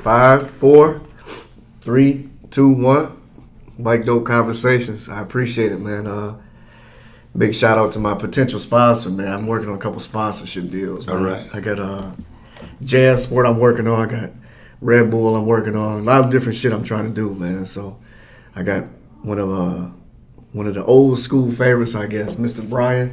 5, 4, 3, 2, 1. Mike Dope Conversations. I appreciate it, man. Big shout out to my potential sponsor, man. I'm working on a couple sponsorship deals, man. All right. I got Jazz Sport I'm working on. I got Red Bull I'm working on. A lot of different shit I'm trying to do, man. So I got one of the old school favorites, I guess, Mr. Brian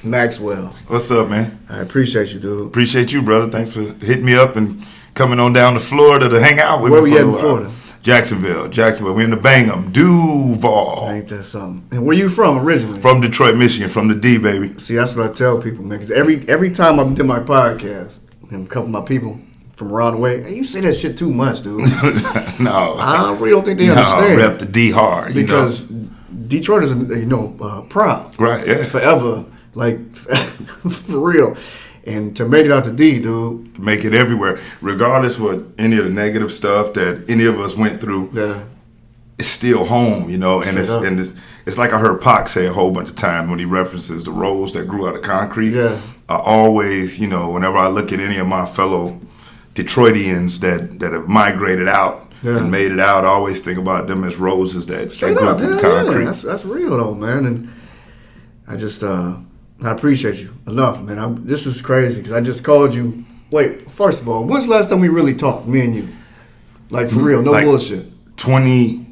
Maxwell. What's up, man? I appreciate you, dude. Appreciate you, brother. Thanks for hitting me up and coming on down to Florida to hang out with Where me. we at in Florida? Jacksonville. We in the Bangham, Duval. Ain't that something? And where you from originally? From Detroit, Michigan, from the D, baby. See, that's what I tell people, man. Because every time I do my podcast, and a couple of my people from around the way, hey, you say that shit too much, dude. No. I really don't think they understand. Rep the D hard. Because Detroit is, proud. Right, yeah. Forever. Like, for real. And to make it out the D, dude. Make it everywhere. Regardless what any of the negative stuff that any of us went through, Yeah. it's still home, And it's like I heard Pac say a whole bunch of times when he references the roads that grew out of concrete. Yeah. I always, whenever I look at any of my fellow Detroitians that have migrated out and made it out, I always think about them as roses that grew up through the concrete. Yeah. That's real, though, man. And I just... I appreciate you enough, man. This is crazy because I just called you. Wait, first of all, when's the last time we really talked, me and you? Like, for real, no bullshit. 20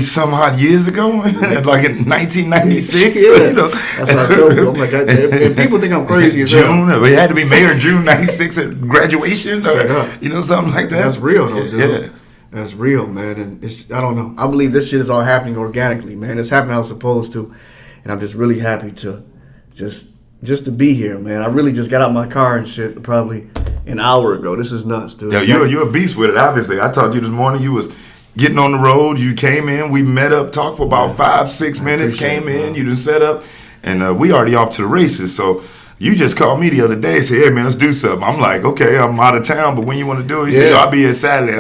some odd years ago, like in 1996. Yeah. That's what I told you. I'm like, and people think I'm crazy as hell. June, it had to be May or June 96 at graduation, or, something like that. That's real, though, dude. Yeah. That's real, man. And I don't know. I believe this shit is all happening organically, man. It's happening how it's supposed to. And I'm just really happy to just to be here, man. I really just got out my car and shit probably an hour ago. This is nuts, dude. Yeah, you're a beast with it, obviously. I talked to you this morning. You was getting on the road. You came in. We met up, talked for about 5-6 minutes, came in. You done set up, and we already off to the races. So you just called me the other day and said, hey, man, let's do something. I'm like, okay, I'm out of town, but when you want to do it? He said, I'll be here Saturday.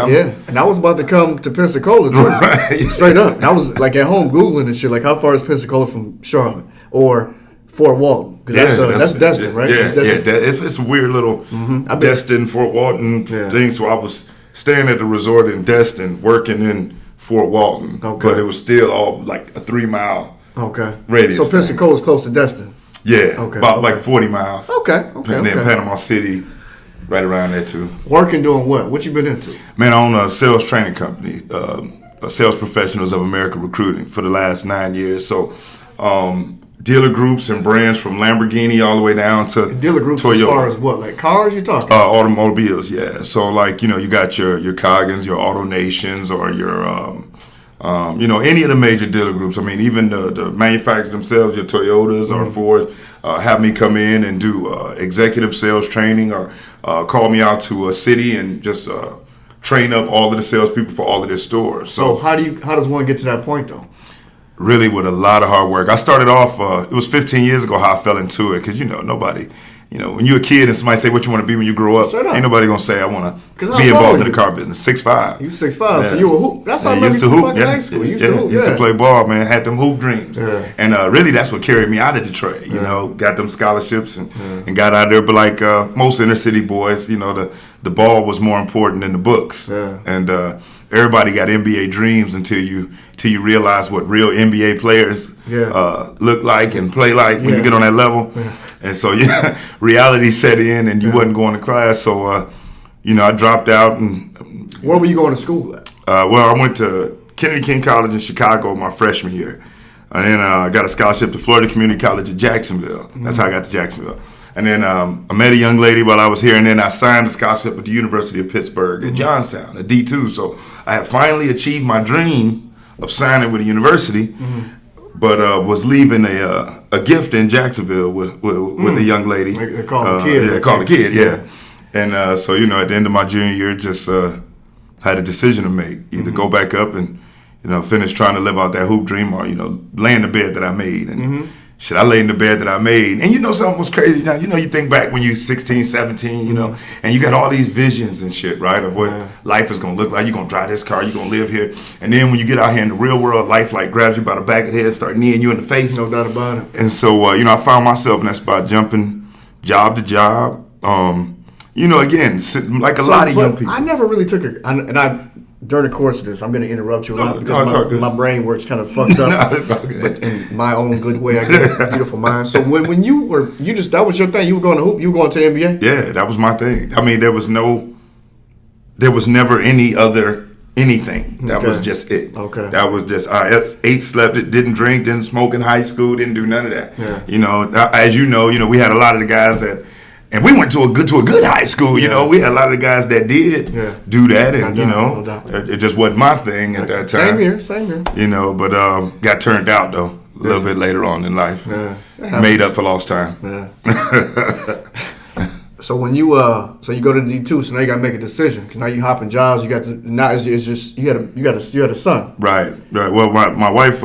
And I was about to come to Pensacola, too. Right. Straight up. And I was, like, at home Googling and shit, like, how far is Pensacola from Charlotte? Or Fort Walton, because that's Destin, right? Yeah, it's a weird little Destin, Fort Walton thing. So I was staying at the resort in Destin, working in Fort Walton, but it was still all like a 3-mile radius. So Pensacola's close to Destin. Yeah, about like 40 miles. Okay. And then Panama City, right around there too. Working doing what? What you been into? Man, I own a sales training company, Sales Professionals of America Recruiting for the last 9 years. So. Dealer groups and brands from Lamborghini all the way down to dealer groups Toyota. As far as what, like cars you talking? Automobiles, yeah. So like you got your Coggins, your Auto Nations, or your any of the major dealer groups. I mean, even the manufacturers themselves, your Toyotas or Fords, have me come in and do executive sales training, or call me out to a city and just train up all of the salespeople for all of their stores. So how does one get to that point though? Really with a lot of hard work. I started off, it was 15 years ago how I fell into it, because nobody, when you're a kid and somebody say what you want to be when you grow up, ain't nobody going to say I want to be involved in the car business. 6'5". You 6'5", so you were hoop. That's how I used to hoop. High school. Used to play ball, man. Had them hoop dreams. Yeah. And really that's what carried me out of Detroit. Got them scholarships and got out there. But like most inner city boys, the ball was more important than the books. Yeah. And everybody got NBA dreams until you realize what real NBA players look like and play like when you get on that level. Yeah. And so reality set in, and you wasn't going to class. So I dropped out. And where were you going to school at? Well, I went to Kennedy King College in Chicago my freshman year, and then I got a scholarship to Florida Community College at Jacksonville. That's how I got to Jacksonville. And then I met a young lady while I was here, and then I signed a scholarship with the University of Pittsburgh at Johnstown, a D2. So I had finally achieved my dream of signing with a university, but was leaving a gift in Jacksonville with a young lady. They call a kid. Yeah, called a kid, yeah. And so, at the end of my junior year, just had a decision to make. Either go back up and, finish trying to live out that hoop dream, or, lay in the bed that I made. And shit, I lay in the bed that I made. And something was crazy. Now, you think back when you're 16, 17, and you got all these visions and shit, right, of what life is going to look like. You're going to drive this car. You're going to live here. And then when you get out here in the real world, life like grabs you by the back of the head, start kneeing you in the face. No doubt about it. And so, I found myself in that spot, jumping job to job, again, like a lot of young people. I never really took during the course of this, I'm going to interrupt you a lot because my brain works kind of fucked up. No, it's all good. But in my own good way, I guess. Beautiful mind. So when that was your thing. You were going to hoop. You were going to the NBA. Yeah, that was my thing. I mean, there was never any other anything. That was just it. Okay. That was just I ate, slept, didn't drink, didn't smoke in high school, didn't do none of that. Yeah. As you know, we had a lot of the guys that. And we went to a good high school, We had a lot of the guys that did do that, and no doubt. It just wasn't my thing at that time. Same here. But got turned out though a little bit later on in life. Yeah. Made up for lost time. Yeah. So when you go to D2, so now you got to make a decision because now you hopping jobs. You got to now it's just you had a son. Right. Well, my wife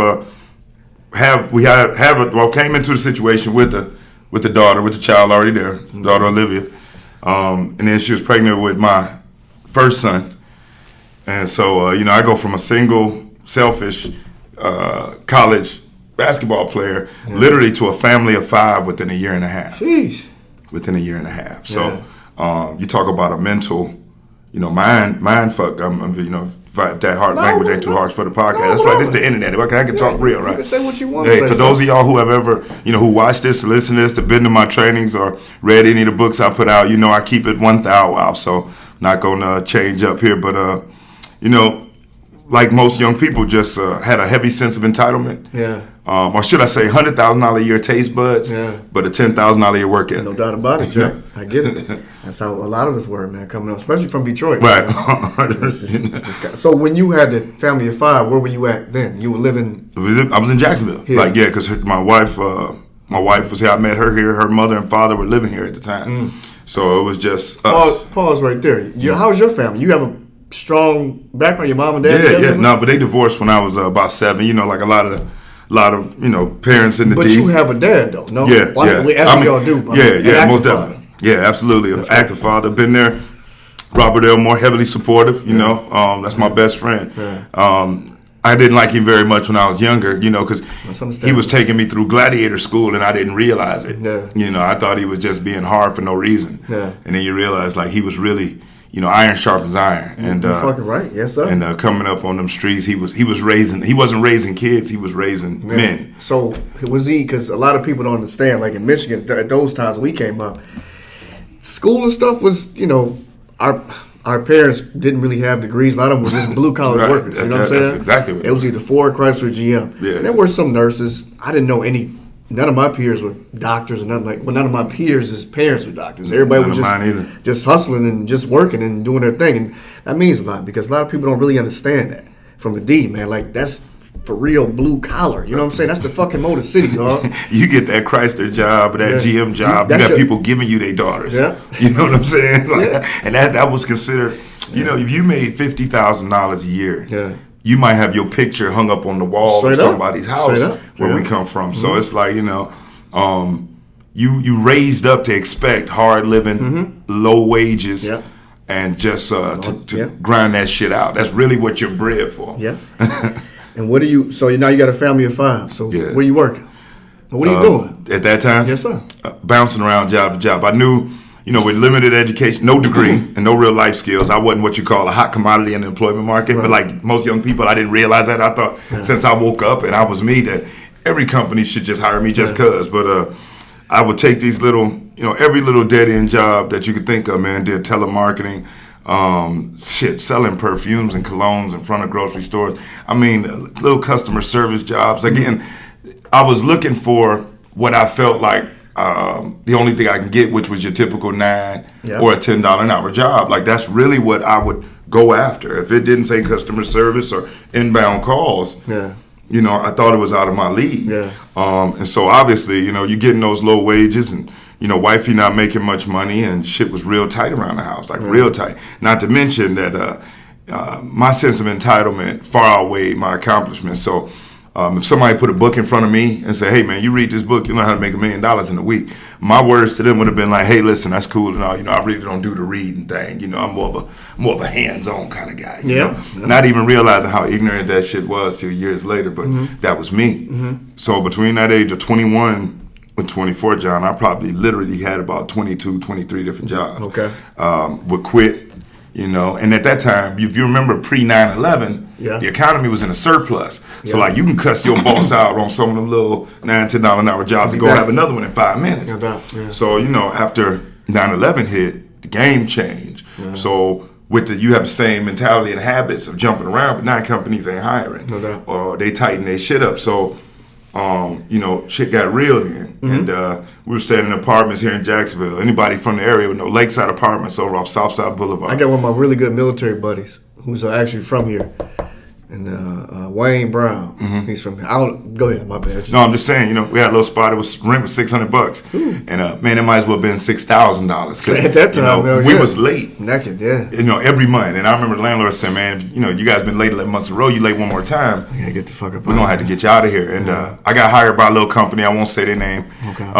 came into the situation with the daughter, with the child already there, daughter Olivia, and then she was pregnant with my first son, and so I go from a single, selfish college basketball player literally to a family of 5 within a year and a half. Sheesh. Within a year and a half. So you talk about a mental, mind fuck. If that hard language ain't too harsh for the podcast. That's right. This is the internet. I can talk real, right? You can say what you want. Hey, for those of y'all who have ever, who watched this, listen to this, have been to my trainings or read any of the books I put out, I keep it 1,000. So not gonna change up here, but like most young people, just had a heavy sense of entitlement. Yeah. Or should I say, $100,000 a year taste buds, but a $10,000 a year work ethic. No doubt about it, Joe. I get it. That's how a lot of us were, man, coming up, especially from Detroit. Right. So when you had the family of 5, where were you at then? You were living? I was in Jacksonville. Here. Because my wife was here. I met her here. Her mother and father were living here at the time. So it was just us. Pause right there. How was your family? You have a strong background. Your mom and dad? Yeah. No, but they divorced when I was about 7. Like a lot of parents in the But you have a dad though, no? Yeah. As y'all do. Most definitely. Yeah, absolutely. An active father. Been there. Robert Elmore, heavily supportive. That's my best friend. Yeah. I didn't like him very much when I was younger, because he was taking me through gladiator school and I didn't realize it. Yeah. I thought he was just being hard for no reason. Yeah. And then you realize he was really, iron sharpens iron. And you're fucking right, yes sir. And coming up on them streets, he wasn't raising kids, he was raising men. So was he? Because a lot of people don't understand. Like in Michigan, at those times we came up, school and stuff was, our parents didn't really have degrees. A lot of them were just blue collar Right. workers. You know what I'm saying? That's exactly what it was either Ford, Chrysler, or GM. Yeah. And there were some nurses. I didn't know any. None of my peers were doctors, or nothing like. Well, none of my peers' parents were doctors. Everybody was just hustling and just working and doing their thing, and that means a lot because a lot of people don't really understand that. From the D, man, like that's for real blue collar. You know what I'm saying? That's the fucking Motor City, dog. You get that Chrysler job or that GM job, you got people giving you their daughters. Yeah. You know what I'm saying? And that was considered. If you made $50,000 a year. You might have your picture hung up on the wall of somebody's house where we come from. So it's like, you raised up to expect hard living, low wages, and just to grind that shit out. That's really what you're bred for. Yeah. And what do you? So now you got a family of 5. So where you working? What are you doing at that time? Yes, sir. Bouncing around job to job. I knew. With limited education, no degree, and no real life skills, I wasn't what you call a hot commodity in the employment market. Right. But like most young people, I didn't realize that. I thought since I woke up and I was me, that every company should just hire me just cause. But I would take these little, every little dead-end job that you could think of, man. Did telemarketing, selling perfumes and colognes in front of grocery stores. I mean, little customer service jobs. Again, I was looking for what I felt like the only thing I can get, which was your typical $9 or a $10 an hour job. Like that's really what I would go after. If it didn't say customer service or inbound calls, I thought it was out of my league. And so obviously, you're getting those low wages and, wifey not making much money and shit was real tight around the house, like real tight. Not to mention that my sense of entitlement far outweighed my accomplishments. So if somebody put a book in front of me and say, hey, man, you read this book, you know how to make $1 million in a week. My words to them would have been like, hey, listen, that's cool and all. I really don't do the reading thing. I'm more of a hands-on kind of guy. Not even realizing how ignorant that shit was till years later, but that was me. So between that age of 21 with 24, John, I probably literally had about 22, 23 different jobs. Okay. Would quit, and at that time, if you remember pre 9/11, the economy was in a surplus. So like you can cuss your boss out on some of them little $9, $10 an hour jobs and go have another one in 5 minutes. So, after 9/11 hit, the game changed. So you have the same mentality and habits of jumping around, but now companies ain't hiring. Or they tighten their shit up. So shit got real then. And we were staying in apartments here in Jacksonville. Anybody from the area would know Lakeside Apartments over off Southside Boulevard. I got one of my really good military buddies who's actually from here. And Wayne Brown, he's from here. Go ahead, my bad. No, I'm just saying, we had a little spot. It was rent was $600, and man, it might as well have been $6,000. At that time, we was late. Naked, every month. And I remember the landlord saying, "Man, you guys been late 11 months in a row. You late one more time. I gotta get the fuck up. We're gonna have to get you out of here." And I got hired by a little company. I won't say their name. Okay.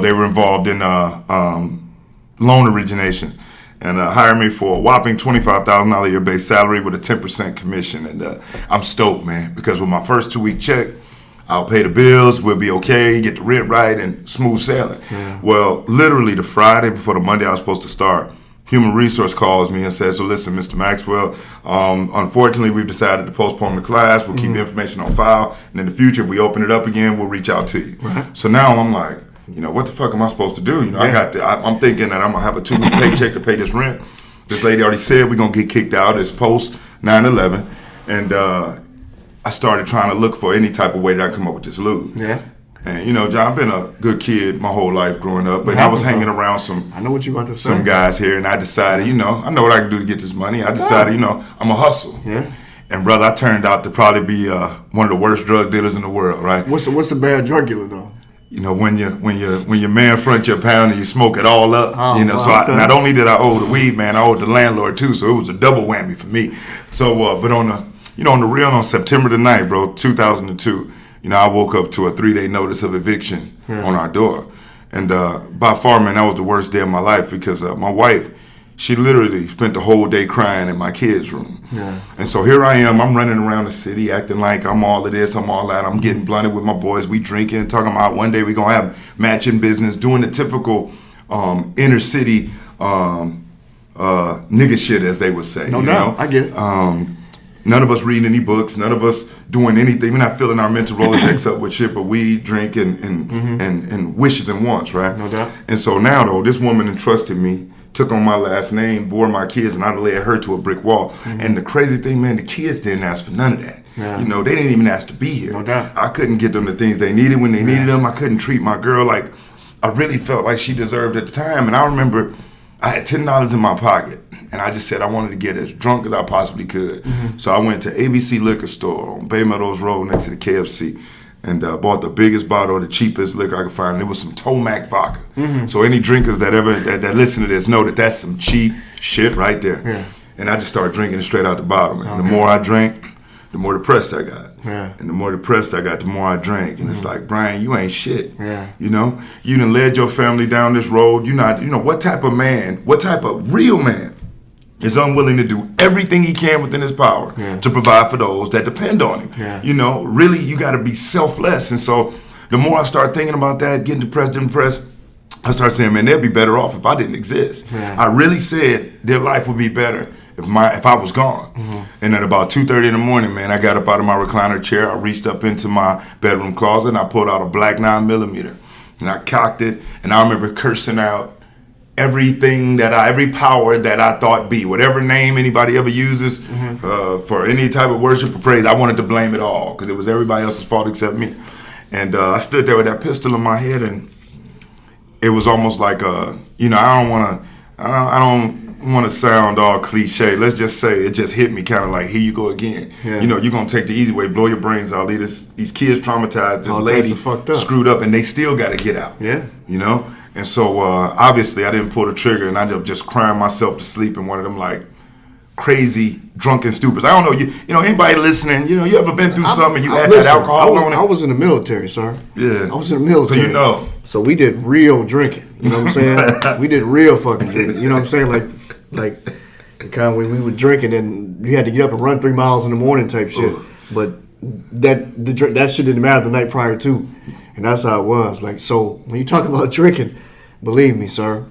They were involved in loan origination. And hired me for a whopping $25,000 a year base salary with a 10% commission. And I'm stoked, man, because with my first 2-week check, I'll pay the bills, we'll be okay, get the rent right, and smooth sailing. Well, literally the Friday before the Monday I was supposed to start, Human Resource calls me and says, "So listen, Mr. Maxwell, unfortunately we've decided to postpone the class. We'll keep the information on file. And in the future, if we open it up again, we'll reach out to you." So now I'm like, what the fuck am I supposed to do? I'm thinking that I'm gonna have a 2-week paycheck to pay this rent. This lady already said we're gonna get kicked out. It's post 9/11, and I started trying to look for any type of way that I can come up with this loot. And John, I've been a good kid my whole life growing up, but I was hanging around I know what you about to say. Some guys here, and I decided, I know what I can do to get this money. I decided, I'm a hustle. And brother, I turned out to probably be one of the worst drug dealers in the world, right? What's a bad drug dealer though? When your man front your pound and you smoke it all up, So not only did I owe the weed man, I owed the landlord too. So it was a double whammy for me. So, but on the real, on September the 9th, bro, 2002, I woke up to a 3-day notice of eviction on our door, and by far, man, that was the worst day of my life because my wife, she literally spent the whole day crying in my kids' room. And so here I am, I'm running around the city acting like I'm all of this, I'm all that. I'm getting blunted with my boys, we drinking, talking about one day we gonna have matching business, doing the typical inner city nigga shit, as they would say. No doubt, I get it. None of us reading any books, none of us doing anything. We're not filling our mental Rolodex up with shit, but we drink and wishes and wants, right? No doubt. And so now though, this woman entrusted me, took on my last name, bore my kids, and I led her to a brick wall. And the crazy thing, man, the kids didn't ask for none of that. They didn't even ask to be here. No doubt. I couldn't get them the things they needed when they needed them. I couldn't treat my girl like I really felt like she deserved at the time. And I remember I had $10 in my pocket, and I just said I wanted to get as drunk as I possibly could. So I went to ABC Liquor Store on Bay Meadows Road next to the KFC. And bought the biggest bottle of the cheapest liquor I could find. And it was some Tomac vodka. So any drinkers that listen to this know that that's some cheap shit right there. And I just started drinking it straight out the bottle. And the more I drank, the more depressed I got. And the more depressed I got, the more I drank. And it's like, Brian, you ain't shit. You done led your family down this road. What type of man, what type of real man is unwilling to do everything he can within his power to provide for those that depend on him. Really, you got to be selfless. And so the more I start thinking about that, getting depressed, I start saying, man, they'd be better off if I didn't exist. I really said their life would be better if I was gone. And at about 2:30 in the morning, man, I got up out of my recliner chair. I reached up into my bedroom closet, and I pulled out a black 9mm. And I cocked it, and I remember cursing out every power that I thought be, whatever name anybody ever uses for any type of worship or praise, I wanted to blame it all because it was everybody else's fault except me. And I stood there with that pistol in my head, and it was almost like I don't want to sound all cliche. Let's just say it just hit me kind of like, here you go again. You're gonna take the easy way, blow your brains out, leave these kids traumatized, this lady screwed up, and they still got to get out. And so obviously I didn't pull the trigger, and I ended up just crying myself to sleep in one of them like crazy drunken stupids. I don't know, anybody listening, you ever been through something and you had that alcohol on it? I was in the military, sir. Yeah. I was in the military. So So we did real drinking. You know what I'm saying? We did real fucking drinking. You know what I'm saying? Like the kind of way we would drink it, and you had to get up and run 3 miles in the morning type shit. But that shit didn't matter the night prior to. And that's how it was. Like, so when you talk about drinking, believe me, sir,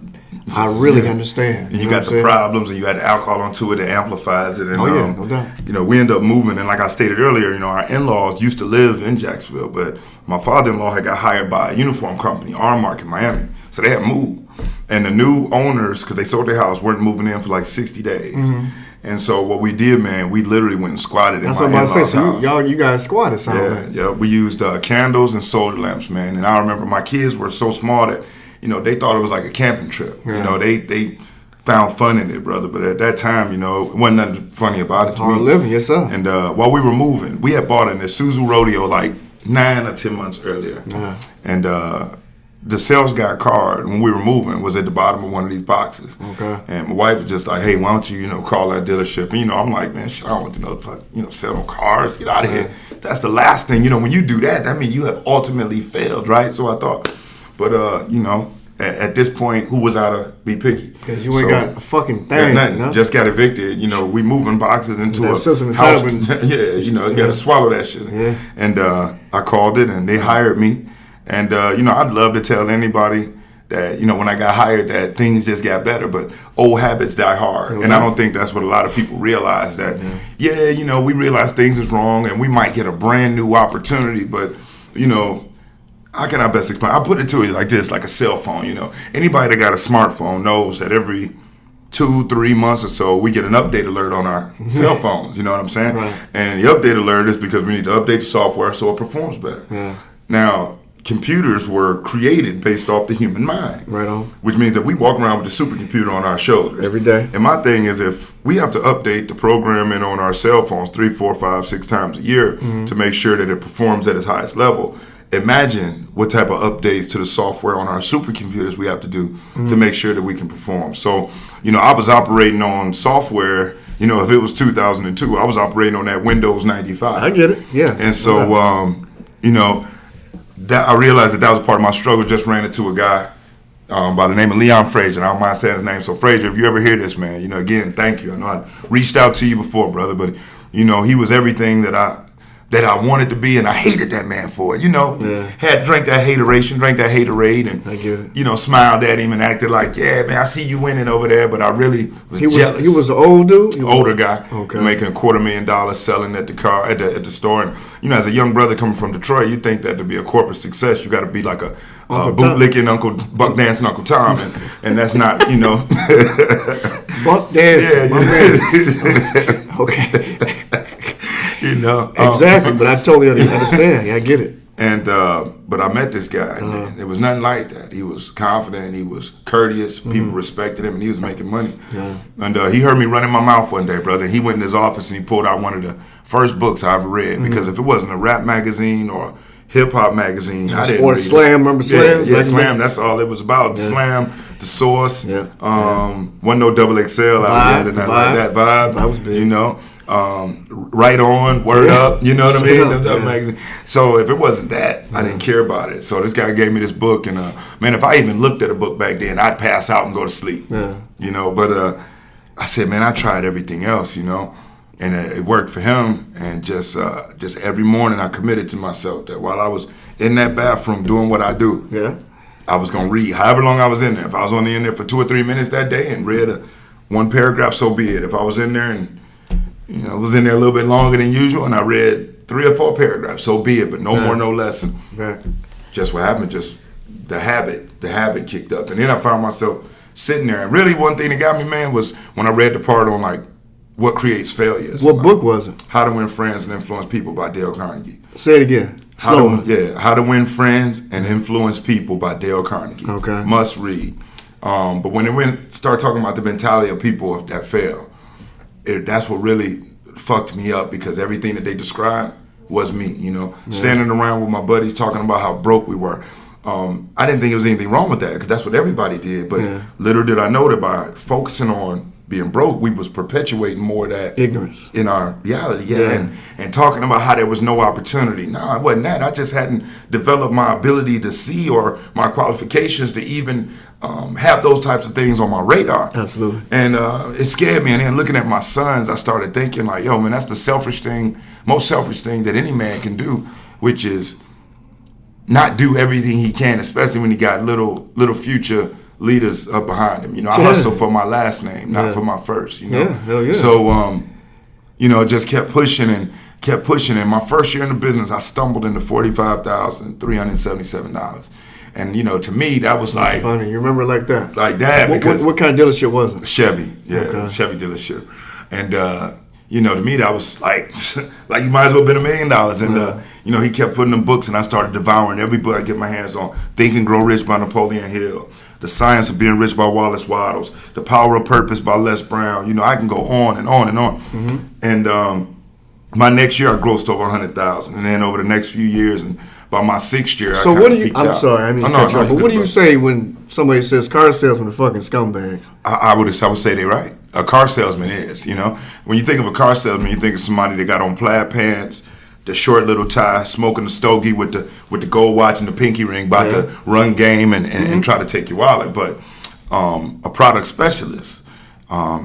I really understand. And you got the problems, and you had the alcohol onto it that amplifies it. And, no doubt. You know, we end up moving. And like I stated earlier, you know, our in-laws used to live in Jacksonville, but my father-in-law had got hired by a uniform company, R-Mark in Miami. So they had moved. And the new owners, because they sold their house, weren't moving in for like 60 days. Mm-hmm. And so what we did, man, we literally went and squatted in my in-laws' house. So you guys squatted something. Yeah. We used candles and solar lamps, man. And I remember my kids were so small that, you know, they thought it was like a camping trip. Yeah. You know, they found fun in it, brother. But at that time, you know, it wasn't nothing funny about it to me. Hard living, yes, sir. And while we were moving, we had bought an Isuzu Rodeo like 9 or 10 months earlier. Uh-huh. And the sales guy card when we were moving was at the bottom of one of these boxes. Okay. And my wife was just like, hey, why don't you, you know, call that dealership? And, you know, I'm like, man, shit, I don't want to know, you know, sell no cars, get out of here. That's the last thing. You know, when you do that, that means you have ultimately failed, right? So I thought, but, you know, at this point, who was out to be picky? Because you ain't got a fucking thing. Nothing. No? Just got evicted. You know, we moving boxes into a house. Yeah, you know, you got to swallow that shit. Yeah. And I called it, and they hired me. And, you know, I'd love to tell anybody that, you know, when I got hired that things just got better, but old habits die hard. Mm-hmm. And I don't think that's what a lot of people realize that, yeah, you know, we realize things is wrong and we might get a brand new opportunity, but, you know, how can I best explain? I put it to you like this, like a cell phone, you know. Anybody that got a smartphone knows that every 2-3 months or so, we get an update alert on our cell phones, you know what I'm saying? Right. And the update alert is because we need to update the software so it performs better. Yeah. Now, computers were created based off the human mind. Right on. Which means that we walk around with a supercomputer on our shoulders. Every day. And my thing is, if we have to update the programming on our cell phones 3, 4, 5, 6 times a year to make sure that it performs at its highest level, imagine what type of updates to the software on our supercomputers we have to do to make sure that we can perform. So, you know, I was operating on software, you know, if it was 2002, I was operating on that Windows 95. I get it, yeah. And so, you know, that I realized that was part of my struggle. Just ran into a guy by the name of Leon Frazier. I don't mind saying his name. So Frazier, if you ever hear this, man, you know, again, thank you. I know I reached out to you before, brother, but you know, he was everything that I wanted to be, and I hated that man for it. You know, drank that haterade, and I get it. You know, smiled at him and acted like, yeah, man, I see you winning over there, but I really was jealous. He was an old dude, older guy, making $250,000 selling at the store. And you know, as a young brother coming from Detroit, you think that to be a corporate success, you got to be like a bootlicking Uncle Buck dancing Uncle Tom, and that's not, you know, Buck dancing. Yeah, okay. You know, exactly, but I totally understand. Yeah, I get it. And but I met this guy, and it was nothing like that. He was confident, he was courteous, people respected him, and he was making money. Yeah. And he heard me running my mouth one day, brother. He went in his office and he pulled out one of the first books I ever read, because if it wasn't a rap magazine or hip hop magazine, I didn't read Slam. Remember Slam? Yeah, Slam. That's all it was about. Yeah. Slam, The Source. Yeah. Wasn't no XXL out there, and nothing like that. Vibe. That was big. You know. Right On, Word Up, you know what I mean? So if it wasn't that, I didn't care about it. So this guy gave me this book, and man, if I even looked at a book back then, I'd pass out and go to sleep. Yeah. You know, but I said, man, I tried everything else, you know, and it worked for him. And just every morning, I committed to myself that while I was in that bathroom doing what I do, I was gonna read however long I was in there. If I was only in there for 2 or 3 minutes that day and read one paragraph, so be it. If I was in there and was in there a little bit longer than usual, and I read 3 or 4 paragraphs, so be it, but no more, no less. And just what happened, just the habit kicked up. And then I found myself sitting there. And really one thing that got me, man, was when I read the part on, like, what creates failures. What book was it? How to Win Friends and Influence People by Dale Carnegie. Say it again. How to Win Friends and Influence People by Dale Carnegie. Okay. Must read. But when it started talking about the mentality of people that fail, that's what really fucked me up, because everything that they described was me, you know. Standing around with my buddies talking about how broke we were. I didn't think there was anything wrong with that, because that's what everybody did. But little did I know that by focusing on being broke, we was perpetuating more of that ignorance in our reality. And talking about how there was no opportunity. No, it wasn't that. I just hadn't developed my ability to see, or my qualifications to even have those types of things on my radar. Absolutely. And it scared me. And then looking at my sons, I started thinking like, yo, man, that's the most selfish thing that any man can do, which is not do everything he can, especially when he got little future leaders up behind him. You know, I hustle for my last name, not for my first. You know, hell yeah. So you know, just kept pushing and kept pushing. And my first year in the business, I stumbled into $45,377. And you know, to me, that was That's like funny. You remember it like that? Like that, because what kind of dealership was it? Chevy, Chevy dealership. And you know, to me, that was like like you might as well have been $1 million. And you know, he kept putting them books, and I started devouring every book I get my hands on. Think and Grow Rich by Napoleon Hill, The Science of Being Rich by Wallace Wattles, The Power of Purpose by Les Brown. You know, I can go on and on and on. And my next year, I grossed over 100,000, and then over the next few years, and by my 6th year, so I what do you? I'm out. sorry, I mean, but what do you say when somebody says car salesmen are fucking scumbags? I would say they're right. A car salesman is, you know. When you think of a car salesman, you think of somebody that got on plaid pants, the short little tie, smoking the stogie with the gold watch and the pinky ring, about to run game and try to take your wallet. But a product specialist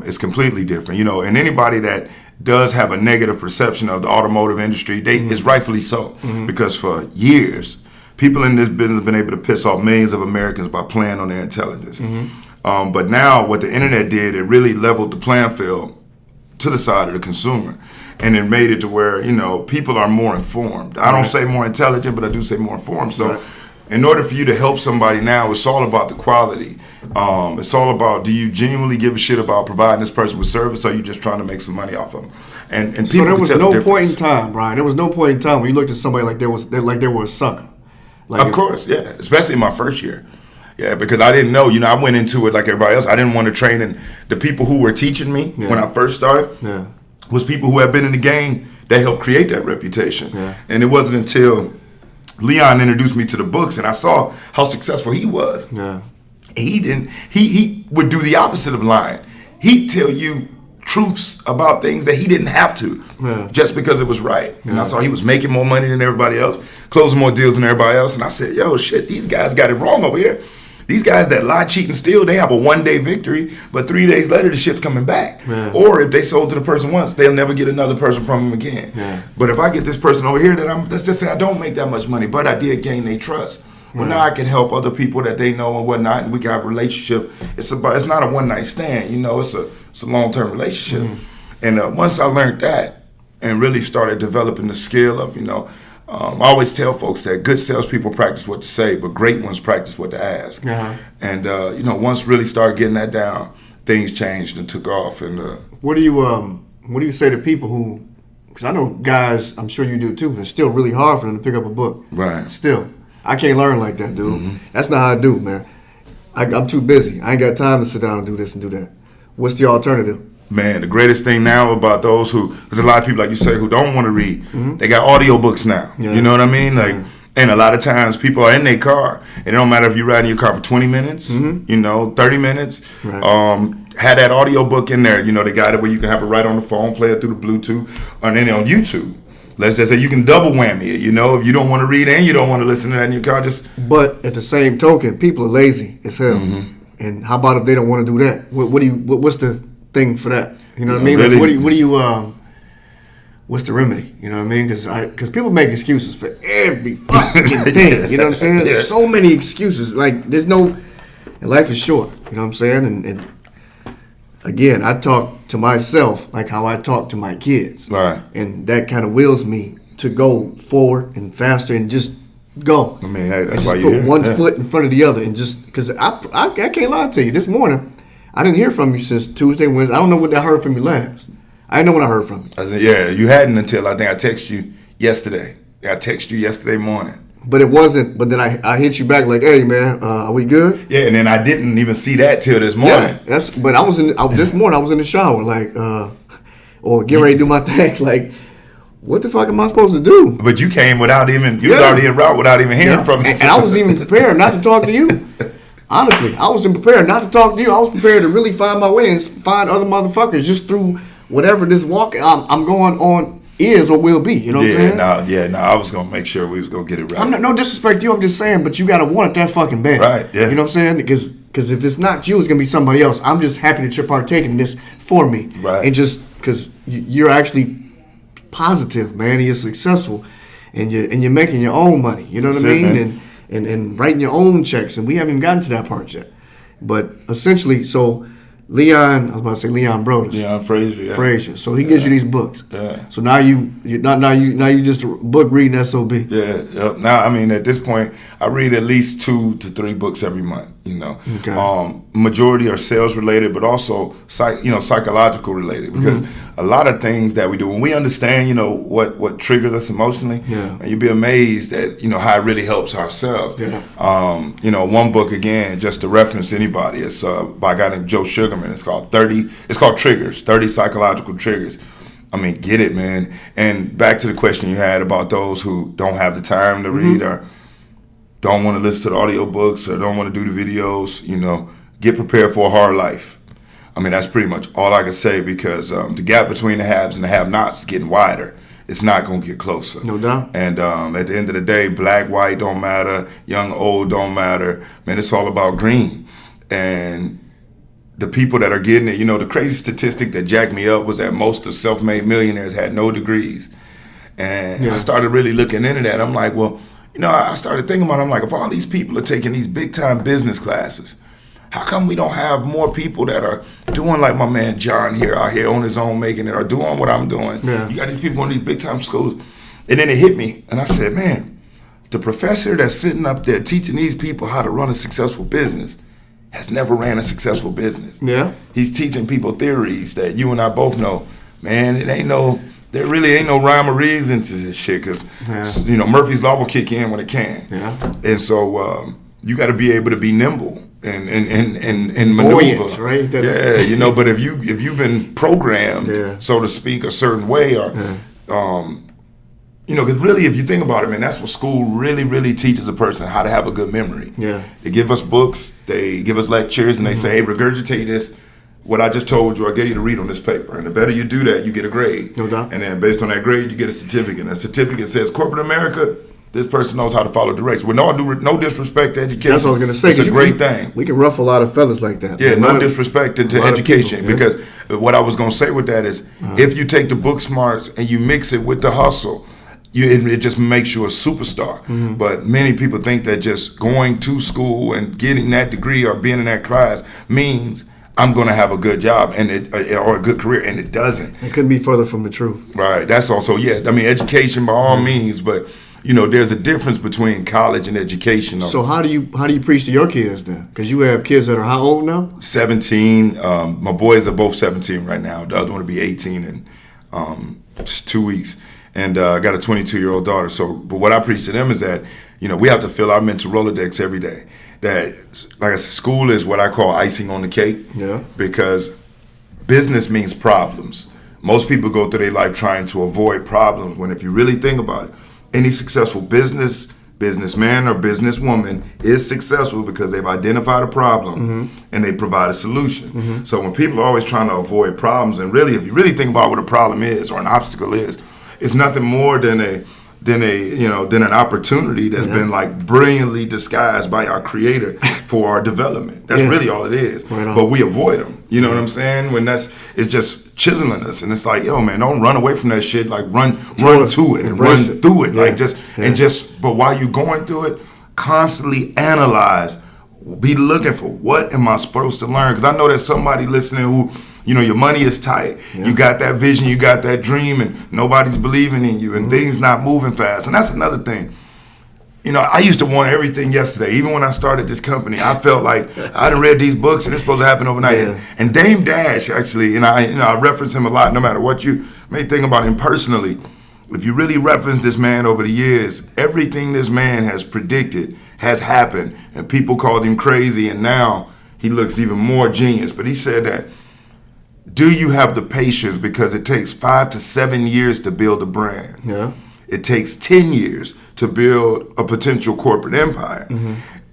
is completely different, you know. And anybody that does have a negative perception of the automotive industry, is rightfully so, because for years, people in this business have been able to piss off millions of Americans by playing on their intelligence. But now what the internet did, it really leveled the playing field to the side of the consumer. And it made it to where, you know, people are more informed. I don't say more intelligent, but I do say more informed. So in order for you to help somebody now, it's all about the quality. It's all about, do you genuinely give a shit about providing this person with service, or are you just trying to make some money off of them? And people so there was no point in difference. time, Brian. There was no point in time when you looked at somebody like they were a sucker. Like Of course, yeah. Especially in my first year. Yeah, because I didn't know. You know, I went into it like everybody else. I didn't want to train. And the people who were teaching me when I first started was people who had been in the game that helped create that reputation. And it wasn't until Leon introduced me to the books and I saw how successful he was. He would do the opposite of lying. He'd tell you truths about things that he didn't have to, just because it was right. And I saw he was making more money than everybody else, closing more deals than everybody else. And I said, yo, shit, these guys got it wrong over here. These guys that lie, cheat, and steal, they have a one-day victory, but 3 days later, the shit's coming back. Or if they sold to the person once, they'll never get another person from them again. But if I get this person over here, let's just say I don't make that much money, but I did gain their trust. Well, now I can help other people that they know and whatnot, and we can have a relationship. It's not a one-night stand, you know. It's a long-term relationship. And once I learned that and really started developing the skill of, you know, I always tell folks that good salespeople practice what to say, but great ones practice what to ask. And you know, once really started getting that down, things changed and took off. And what do you say to people who? Because I know guys, I'm sure you do too. It's still really hard for them to pick up a book. Right. Still, I can't learn like that, dude. That's not how I do, man. I'm too busy. I ain't got time to sit down and do this and do that. What's the alternative? Man, the greatest thing now about those who, there's a lot of people, like you say, who don't want to read, they got audiobooks now. You know what I mean? Like, and a lot of times people are in their car, and it don't matter if you're riding your car for 20 minutes, you know, 30 minutes. Had that audiobook in there. You know, they got it where you can have it right on the phone, play it through the Bluetooth, and then on YouTube. Let's just say you can double whammy it, you know, if you don't want to read and you don't want to listen to that in your car, just. But at the same token, people are lazy as hell. And how about if they don't want to do that? What's the thing for that? You know what I mean? Really? Like, what's the remedy? You know what I mean? Because people make excuses for every fucking thing. You know what I'm saying? There's so many excuses. Like, there's no, and life is short. You know what I'm saying? And again, I talk to myself like how I talk to my kids. Right. And that kind of wills me to go forward and faster and just go. I mean, hey, that's and why just you're put here. one foot in front of the other, and just because I can't lie to you. This morning, I didn't hear from you since Tuesday, Wednesday. I don't know when I heard from you last. I didn't know when I heard from you. Yeah, you hadn't until I think I texted you yesterday. I texted you yesterday morning. But it wasn't. But then I hit you back like, "Hey man, are we good?" Yeah, and then I didn't even see that till this morning. Yeah, But this morning. I was in the shower, like, or getting ready to do my thing, like. What the fuck am I supposed to do? But you came without even, you was already en route without even hearing from me. And I was even prepared not to talk to you. Honestly, I wasn't prepared not to talk to you. I was prepared to really find my way and find other motherfuckers just through whatever this walk I'm going on is or will be. You know what I'm saying? I was going to make sure we was going to get it right. I'm not, no disrespect to you. I'm just saying, but you got to want it that fucking bad. Right, yeah. You know what I'm saying? Because if it's not you, it's going to be somebody else. I'm just happy that you're partaking in this for me. Right. And just because you're actually positive, man, and you're successful. and you're making your own money. You know what I That's it, mean? And writing your own checks, and we haven't even gotten to that part yet. But essentially, so Leon, I was about to say Leon Brodus. Leon Frazier. Yeah. Frazier. So he gives you these books. Yeah. So now you just a book reading SOB. Yeah. Yep. Now, I mean, at this point, I read at least 2 to 3 books every month. You know, majority are sales related, but also psychological related, because a lot of things that we do, when we understand, you know, what triggers us emotionally, and you'd be amazed at, you know, how it really helps ourselves. Yeah. You know, one book, again, just to reference anybody, it's by a guy named Joe Sugarman. It's called Triggers, 30 Psychological Triggers. I mean, get it, man. And back to the question you had about those who don't have the time to read or don't want to listen to the audiobooks or don't want to do the videos, you know, get prepared for a hard life. I mean, that's pretty much all I can say, because the gap between the haves and the have-nots is getting wider. It's not going to get closer. No doubt. And at the end of the day, black, white don't matter, young, old don't matter. Man, it's all about green. And the people that are getting it, you know, the crazy statistic that jacked me up was that most of self-made millionaires had no degrees. And I started really looking into that. I'm like, well, you know, I started thinking about it. I'm like, if all these people are taking these big-time business classes, how come we don't have more people that are doing like my man John here, out here on his own making it, or doing what I'm doing? Yeah. You got these people in these big-time schools. And then it hit me, and I said, man, the professor that's sitting up there teaching these people how to run a successful business has never ran a successful business. Yeah. He's teaching people theories that you and I both know. Man, there really ain't no rhyme or reason to this shit, because, you know, Murphy's Law will kick in when it can. Yeah. And so you got to be able to be nimble and maneuver. Buoyant, right? Yeah, you know, but if you've been programmed, so to speak, a certain way, or, you know, because really, if you think about it, man, that's what school really, really teaches a person, how to have a good memory. Yeah. They give us books, they give us lectures, and they say, hey, regurgitate this. What I just told you, I gave you to read on this paper. And the better you do that, you get a grade. No doubt. And then based on that grade, you get a certificate. And the certificate says, corporate America, this person knows how to follow directions. With no disrespect to education. That's what I was going to say. It's a great thing. We can ruffle a lot of feathers like that. Yeah, no disrespect to education. People, because what I was going to say with that is, if you take the book smarts and you mix it with the hustle, it just makes you a superstar. But many people think that just going to school and getting that degree or being in that class means I'm going to have a good job or a good career, and it doesn't. It couldn't be further from the truth. Right. That's also, I mean, education by all means, but you know, there's a difference between college and education. So how do you preach to your kids then? Because you have kids that are how old now? 17. My boys are both 17 right now. The other one will be 18 in 2 weeks. And I got a 22-year-old daughter. So, but what I preach to them is that, you know, we have to fill our mental Rolodex every day. That, like I said, school is what I call icing on the cake. Yeah. Because business means problems. Most people go through their life trying to avoid problems, when if you really think about it, any successful businessman or businesswoman is successful because they've identified a problem and they provide a solution. So when people are always trying to avoid problems, and really, if you really think about what a problem is or an obstacle is, it's nothing more than an opportunity that's been like brilliantly disguised by our creator for our development. That's really all it is. Right. But we avoid them. You know what I'm saying? When it's just chiseling us, and it's like, yo, man, don't run away from that shit. Like run to it and run through it. Like but while you're going through it, constantly analyze. Be looking for, what am I supposed to learn? Because I know there's somebody listening who, you know, your money is tight. Yeah. You got that vision, you got that dream, and nobody's believing in you, and things not moving fast. And that's another thing. You know, I used to want everything yesterday. Even when I started this company, I felt like I done read these books and it's supposed to happen overnight. Yeah. And Dame Dash, actually, and I reference him a lot, no matter what you may think about him personally. If you really reference this man over the years, everything this man has predicted has happened, and people called him crazy, and now he looks even more genius. But he said that, do you have the patience? Because it takes 5 to 7 years to build a brand. Yeah. It takes 10 years to build a potential corporate empire.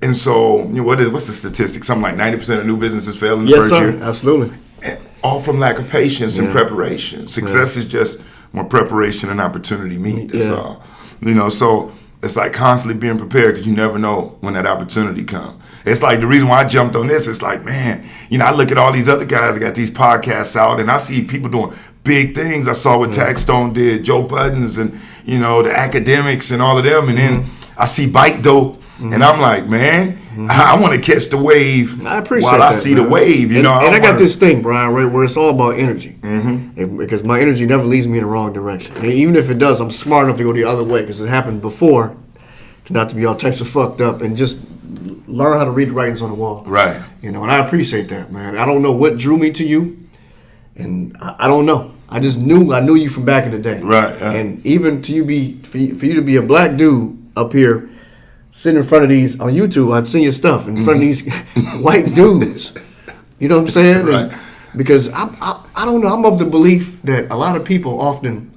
And so, you know, what's the statistic? Something like 90% of new businesses fail in the first year. Absolutely. And all from lack of patience and preparation. Success is just more preparation and opportunity meet. That's all. You know, so it's like constantly being prepared, because you never know when that opportunity comes. It's like the reason why I jumped on this, it's like, man, you know, I look at all these other guys that got these podcasts out, and I see people doing big things. I saw what Tax Stone did, Joe Buttons, and, the academics and all of them, and then I see bike dope, and I'm like, man, I want to catch the wave I appreciate while I that, see man. the wave. And I got this thing, Brian, right, where it's all about energy. Because my energy never leads me in the wrong direction. And even if it does, I'm smart enough to go the other way, because it happened before, to not to be all types of fucked up, and just learn how to read the writings on the wall. Right. And I appreciate that, man. I don't know what drew me to you, and I don't know. I just knew you from back in the day. Right. Yeah. And even for you to be a black dude up here, sitting in front of these on YouTube, I'd seen your stuff in front of these white dudes. You know what I'm saying? Right. And because I don't know. I'm of the belief that a lot of people often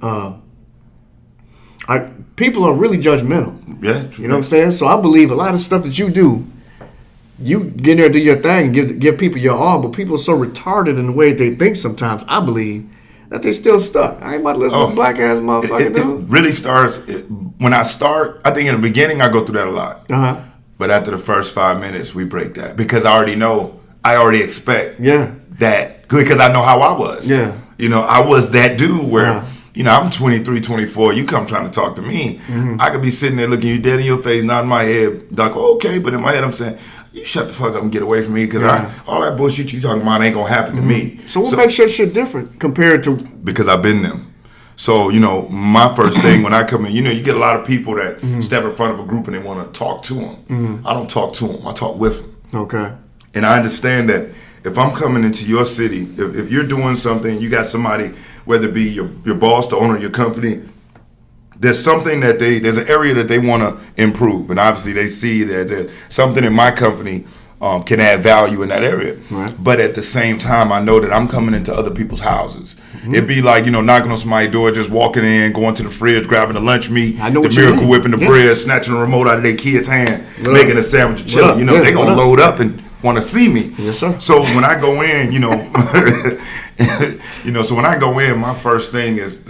people are really judgmental. Yeah. You know what I'm saying? So I believe a lot of stuff that you do, you get in there, do your thing, and give people your all, but people are so retarded in the way they think sometimes, I believe, that they still stuck. I ain't about to listen to this black ass motherfucker, dude. It really starts, when I start, I think in the beginning I go through that a lot. But after the first 5 minutes, we break that. Because I already expect that, because I know how I was. Yeah. I was that dude where, I'm 23, 24, you come trying to talk to me. I could be sitting there looking you dead in your face, nodding my head, like, okay, but in my head I'm saying, you shut the fuck up and get away from me, because all that bullshit you talking about ain't gonna happen to me. So what makes your shit different compared to? Because I've been them. So, my first thing when I come in, you get a lot of people that step in front of a group and they want to talk to them. I don't talk to them. I talk with them. Okay. And I understand that if I'm coming into your city, if you're doing something, you got somebody, whether it be your boss, the owner of your company, there's something there's an area that they want to improve. And obviously they see that there's something in my company can add value in that area. Right. But at the same time, I know that I'm coming into other people's houses. It'd be like, knocking on somebody's door, just walking in, going to the fridge, grabbing the lunch meat, the Miracle Whipping the bread, snatching the remote out of their kid's hand, making a sandwich and chilling. They going to load up and want to see me. Yes, sir. So when I go in, so when I go in, my first thing is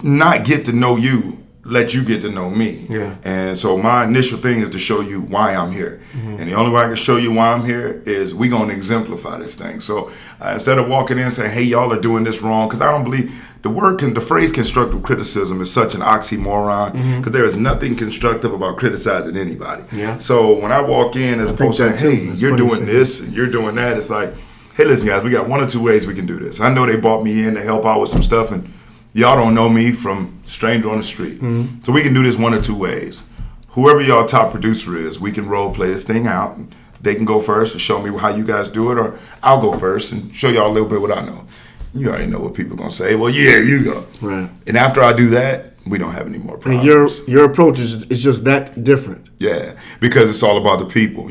not get to know you, let you get to know me. Yeah. And so my initial thing is to show you why I'm here. And the only way I can show you why I'm here is we're going to exemplify this thing. So instead of walking in and saying, hey, y'all are doing this wrong, because I don't believe the phrase constructive criticism is such an oxymoron, because there is nothing constructive about criticizing anybody. Yeah. So when I walk in, as opposed to saying, hey, you're doing this and you're doing that, it's like, hey, listen, guys, we got one or two ways we can do this. I know they brought me in to help out with some stuff, and y'all don't know me from stranger on the street. So we can do this one or two ways. Whoever y'all top producer is, we can role play this thing out. They can go first and show me how you guys do it, or I'll go first and show y'all a little bit what I know. You already know what people are going to say. Well, yeah, you go. Right. And after I do that, we don't have any more problems. And your approach is just that different. Yeah, because it's all about the people.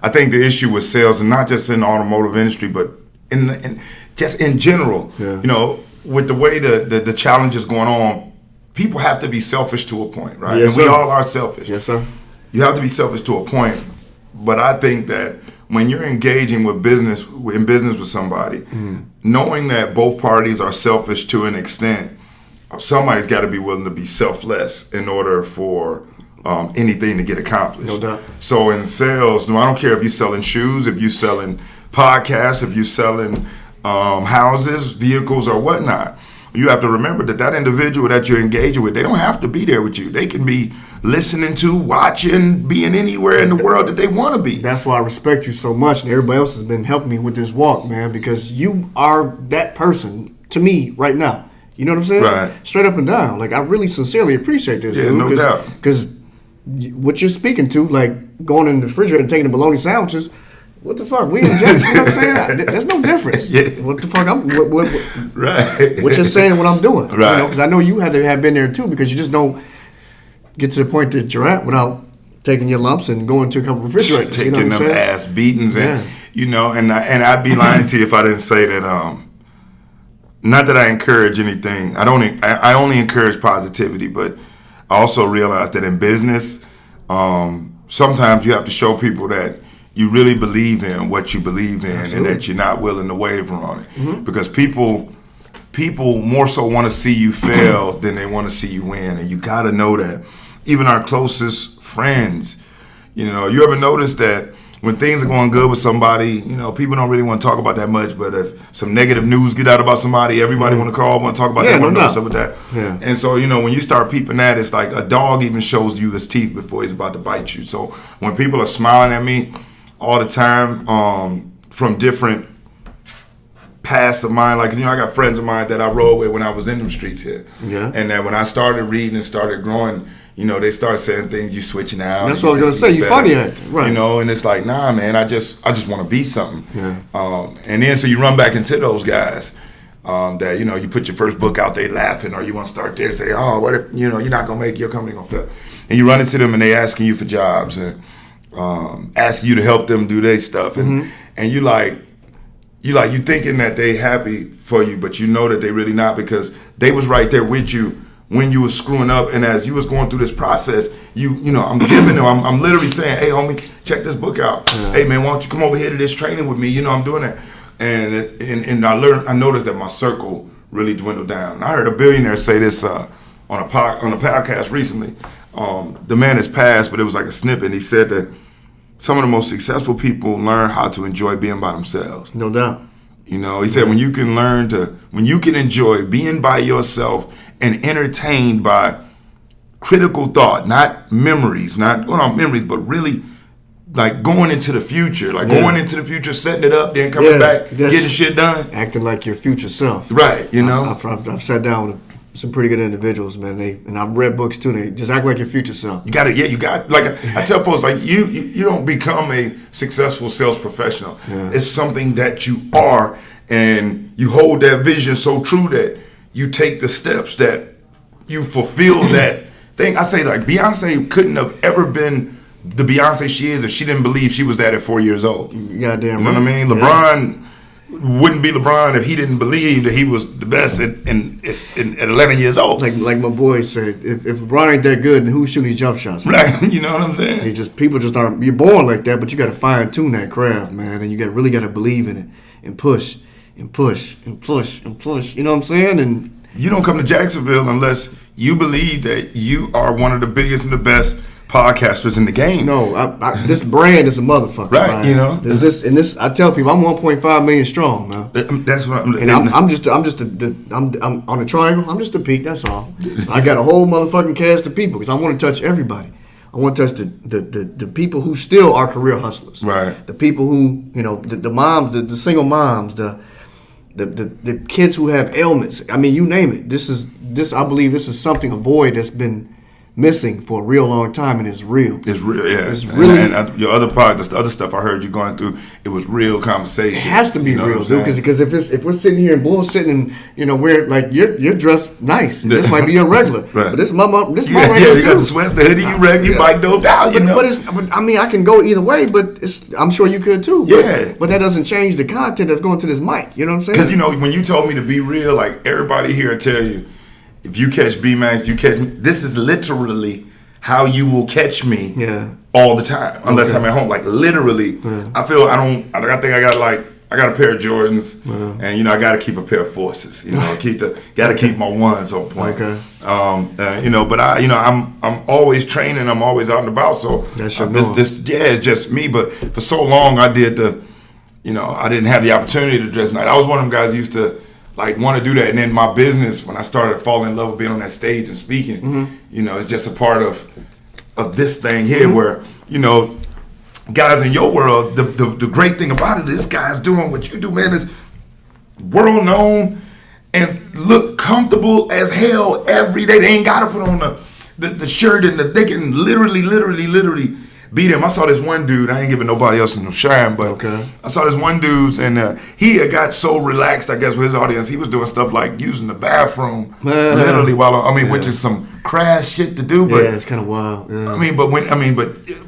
I think the issue with sales, and not just in the automotive industry, but just in general, with the way the challenge is going on, people have to be selfish to a point, right? Yes, and we sir. all are selfish. Yes, sir. You have to be selfish to a point, but I think that when you're engaging in business with somebody, knowing that both parties are selfish to an extent, somebody's got to be willing to be selfless in order for anything to get accomplished. No doubt. So in sales, I don't care if you're selling shoes, if you're selling podcasts, if you're selling houses, vehicles, or whatnot. You have to remember that individual that you're engaging with, they don't have to be there with you. They can be listening to, watching, being anywhere in the world that they want to be. That's why I respect you so much, and everybody else has been helping me with this walk, man, because you are that person to me right now. You know what I'm saying? Right. Straight up and down. Like, I really sincerely appreciate this, Yeah, dude. no doubt. Because what you're speaking to, like going in the refrigerator and taking the bologna sandwiches, what the fuck? We in jail. You know what I'm saying? There's no difference. Yeah. What the fuck? Right. What you're saying, what I'm doing. Right. Because I know you had to have been there too, because you just don't get to the point that you're at without taking your lumps and going to a couple of refrigerators. Taking you know them ass beatings, and and I'd be lying to you if I didn't say that. Not that I encourage anything. I only encourage positivity, but I also realize that in business, sometimes you have to show people that you really believe in what you believe in. Absolutely. And that you're not willing to waver on it. Because people more so want to see you fail than they want to see you win. And you got to know that. Even our closest friends, you ever notice that when things are going good with somebody, people don't really want to talk about that much. But if some negative news get out about somebody, everybody want to call, want to talk about that, want to know what's up with that. Yeah. And so, when you start peeping that, it's like a dog even shows you his teeth before he's about to bite you. So when people are smiling at me all the time, from different paths of mine, like, I got friends of mine that I rode with when I was in them streets here. Yeah. And that when I started reading and started growing, they start saying things, you switching out. That's what I was gonna say. You funny at it, right? And it's like, nah, man. I just want to be something. Yeah. And then so you run back into those guys that you put your first book out, they laughing, or you want to start there, say, oh, what if you're not gonna make it, your company gonna fail, and you run into them and they asking you for jobs and asking you to help them do their stuff, and and you thinking that they happy for you, but you know that they really not, because they was right there with you when you was screwing up, and as you was going through this process, I'm giving them, I'm literally saying, hey, homie, check this book out. Yeah. Hey, man, why don't you come over here to this training with me? I'm doing that. And I noticed that my circle really dwindled down. I heard a billionaire say this on a podcast recently. The man has passed, but it was like a snippet. He said that some of the most successful people learn how to enjoy being by themselves. No doubt. He said when you can enjoy being by yourself and entertained by critical thought, not memories, but really like going into the future, setting it up, then coming back, getting shit done, acting like your future self. Right, I've sat down with some pretty good individuals, man. And I've read books too. They just act like your future self. You got it. Like I tell folks, like you don't become a successful sales professional. Yeah. It's something that you are, and you hold that vision so true that you take the steps that you fulfill that thing. I say, like, Beyonce couldn't have ever been the Beyonce she is if she didn't believe she was that at 4 years old. Goddamn, you know what I mean? LeBron wouldn't be LeBron if he didn't believe that he was the best at 11 years old. Like my boy said, if LeBron ain't that good, then who's shooting these jump shots? Right, you know what I'm saying? People just aren't. You're born like that, but you got to fine tune that craft, man, and you really got to believe in it and push and push and push and push. You know what I'm saying? And you don't come to Jacksonville unless you believe that you are one of the biggest and the best podcasters in the game. No, this brand is a motherfucker. Right, Brian. This. I tell people I'm 1.5 million strong, man. That's what I'm. And I'm on the triangle. I'm just a peak. That's all. I got a whole motherfucking cast of people because I want to touch everybody. I want to touch the people who still are career hustlers. Right. The people who the moms, the single moms, the kids who have ailments. I mean, you name it. I believe this is something, a void that's been missing for a real long time, and it's real. It's real, yeah. It's really. And your other part, the other stuff I heard you going through, it was real conversation. It has to be real, dude. Because if we're sitting here and bullshitting, and we're like you're dressed nice, and this might be your regular, right. But this is my regular you got the sweats, the hoodie, you regular, you bike doped out, But I can go either way, but I'm sure you could too. Yeah. But that doesn't change the content that's going to this mic. You know what I'm saying? Because when you told me to be real, like everybody here tell you, if you catch B-Max, you catch me. This is literally how you will catch me all the time, unless I'm at home. Like literally, I think I got a pair of Jordans, and I got to keep a pair of Forces. Got to keep my ones on point. Okay. But I'm always training. I'm always out and about. So that's your it's just me. But for so long, I didn't have the opportunity to dress nice. I was one of them guys who used to want to do that, and then my business, when I started falling in love with being on that stage and speaking, it's just a part of this thing here where guys in your world, the great thing about it is guys doing what you do, man, is world known and look comfortable as hell every day. They ain't got to put on the shirt, and they can literally be them. I saw this one dude. I ain't giving nobody else no shine, but I saw this one dude, and he had got so relaxed, I guess, with his audience. He was doing stuff like using the bathroom, literally which is some crass shit to do. But it's kind of wild. Yeah.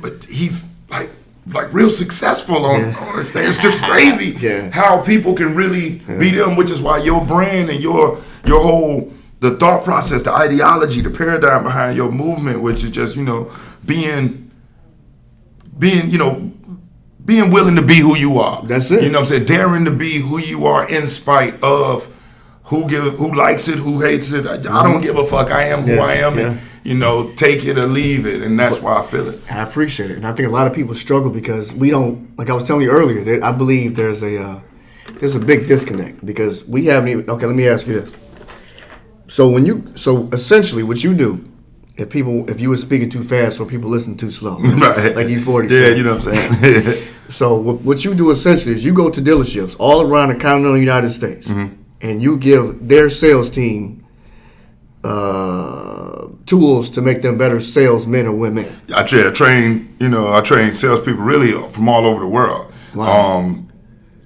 But he's like real successful on this thing. It's just crazy how people can really be them, which is why your brand and your whole the thought process, the ideology, the paradigm behind your movement, which is just being willing to be who you are. That's it. You know what I'm saying? Daring to be who you are in spite of who likes it, who hates it. I don't give a fuck. I am who I am. And take it or leave it, and that's why I feel it. I appreciate it, and I think a lot of people struggle because we don't. Like I was telling you earlier, that I believe there's a big disconnect because we haven't even. Okay, let me ask you this. So essentially, what you do, if you were speaking too fast or people listen too slow, right? Like E40. Yeah, you know what I'm saying. So what you do essentially is you go to dealerships all around the continental United States, and you give their sales team tools to make them better salesmen or women. I train salespeople really from all over the world. Wow.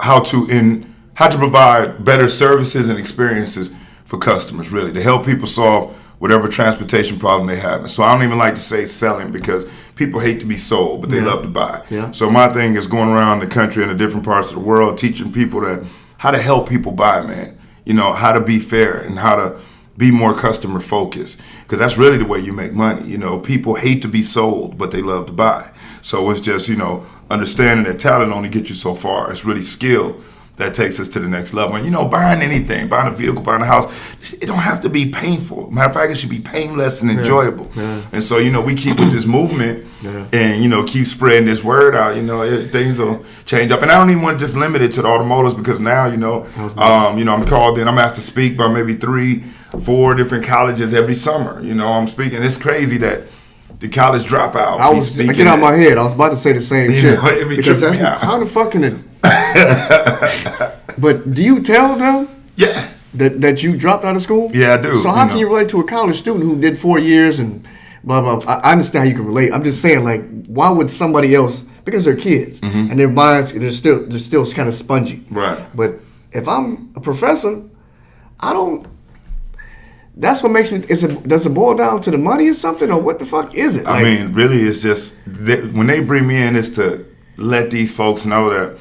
How to provide better services and experiences for customers, really, to help people solve whatever transportation problem they have. And so I don't even like to say selling because people hate to be sold, but they love to buy. Yeah. So my thing is going around the country and the different parts of the world, teaching people how to help people buy, man. How to be fair and how to be more customer focused, because that's really the way you make money. People hate to be sold, but they love to buy. So it's just, understanding that talent only gets you so far. It's really skill that takes us to the next level. And, buying anything, buying a vehicle, buying a house, it don't have to be painful. Matter of fact, it should be painless and enjoyable. Yeah. And so, we keep with this movement and, keep spreading this word out, things will change up. And I don't even want to just limit it to the automotives because now, I'm called in, I'm asked to speak by maybe 3-4 different colleges every summer. I'm speaking. It's crazy that the college dropout. I get out my head. I was about to say the same shit. Because that's how the fuck can it? But do you tell them? Yeah. That you dropped out of school? Yeah, I do. So how can you relate to a college student who did 4 years and blah blah? I understand how you can relate. I'm just saying, like, why would somebody else? Because they're kids and their minds they're still kind of spongy. Right. But if I'm a professor, I don't. That's what makes me. Does it boil down to the money or something, or what the fuck is it? Like, I mean, really, it's just when they bring me in, is to let these folks know that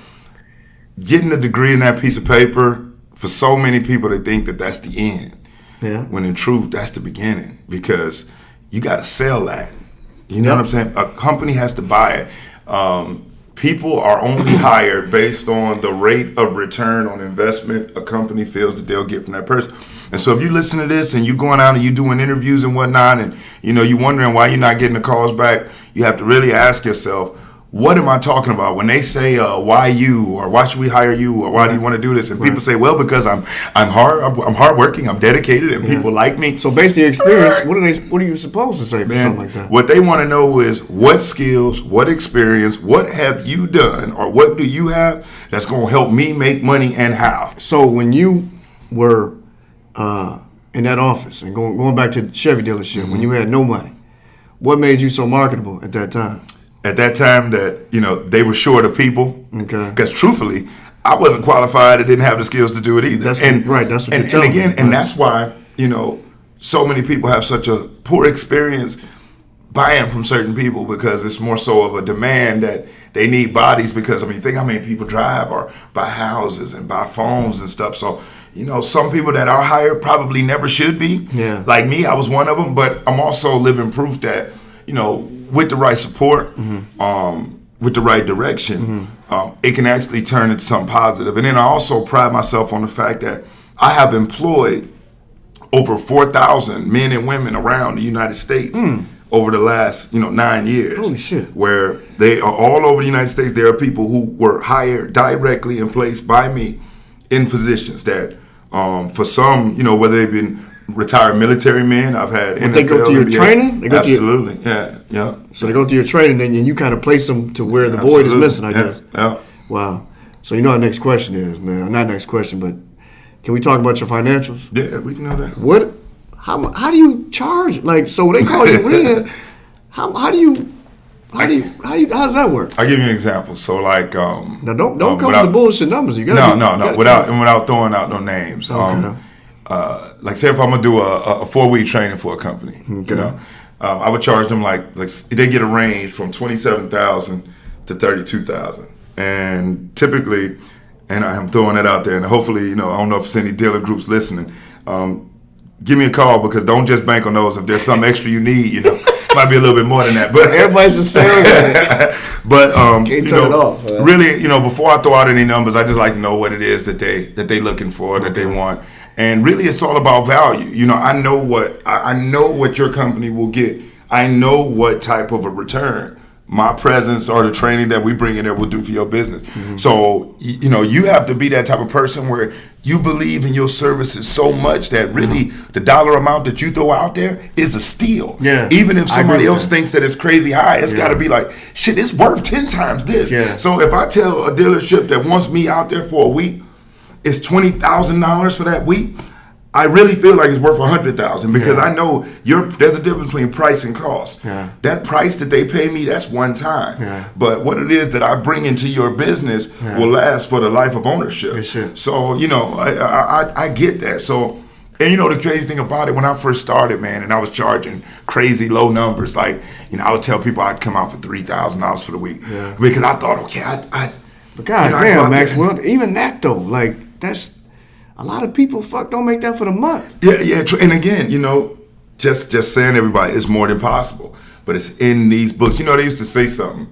getting a degree in that piece of paper, for so many people, they think that that's the end. Yeah. When in truth, that's the beginning, because you got to sell that. You know what I'm saying? A company has to buy it. People are only hired based on the rate of return on investment a company feels that they'll get from that person. And so if you listen to this and you're going out and you're doing interviews and whatnot, and you're wondering why you're not getting the calls back, you have to really ask yourself, what am I talking about when they say why you, or why should we hire you, or why do you want to do this? And people say, well, because I'm hardworking, I'm dedicated, and people like me. So based on your experience, what are you supposed to say for something like that? What they want to know is what skills, what experience, what have you done, or what do you have that's going to help me make money, and how? So when you were in that office and going back to the Chevy dealership, when you had no money, what made you so marketable at that time? At that time, that they were short of people. Okay. Because truthfully, I wasn't qualified. I didn't have the skills to do it either. That's what you're telling me. And that's why so many people have such a poor experience buying from certain people, because it's more so of a demand that they need bodies. Because think how many people drive or buy houses and buy phones and stuff. So some people that are hired probably never should be. Yeah. Like me, I was one of them. But I'm also living proof that with the right support, with the right direction, it can actually turn into something positive. And then I also pride myself on the fact that I have employed over 4,000 men and women around the United States over the last 9 years. Holy shit. Where they are all over the United States. There are people who were hired directly and placed by me in positions that for some, whether they've been retired military men, I've had NFL. They go through your NBA. training? Absolutely, yeah. So they go through your training, and you kind of place them to where the void is missing, I guess. Yeah. Wow. So our next question is, man, not next question, but can we talk about your financials? Yeah, we can know that. How do you charge? Like, so when they call you in, how does that work? I'll give you an example. So like, now don't come with the bullshit numbers. You got no, without throwing out no names. Okay. Like say if I'm gonna do a 4-week training for a company, I would charge them like they get a range from $27,000 to $32,000, and typically, and I'm throwing it out there, and hopefully, I don't know if there's any dealer groups listening. Give me a call, because don't just bank on those. If there's something extra you need, might be a little bit more than that. But everybody's the same. But can't turn it off. Really, before I throw out any numbers, I just like to know what it is that they looking for, that they want. And really, it's all about value. You know, I know what your company will get. I know what type of a return my presence or the training that we bring in there will do for your business. So, you know, you have to be that type of person where you believe in your services so much that really the dollar amount that you throw out there is a steal. Yeah. Even if somebody else thinks that it's crazy high, it's got to be like, shit, it's worth 10 times this. Yeah. So if I tell a dealership that wants me out there for a week, it's $20,000 for that week, I really feel like it's worth $100,000 because I know there's a difference between price and cost. Yeah. That price that they pay me, that's one time. Yeah. But what it is that I bring into your business will last for the life of ownership. So, you know, I get that. So, and you know, the crazy thing about it, when I first started, man, and I was charging crazy low numbers, like, you know, I would tell people I'd come out for $3,000 for the week because I thought, okay, But God damn, Maxwell, even that though, like, that's a lot of people don't make that for the month. Yeah. And again, you know, just saying everybody, it's more than possible. But it's in these books. You know, they used to say something.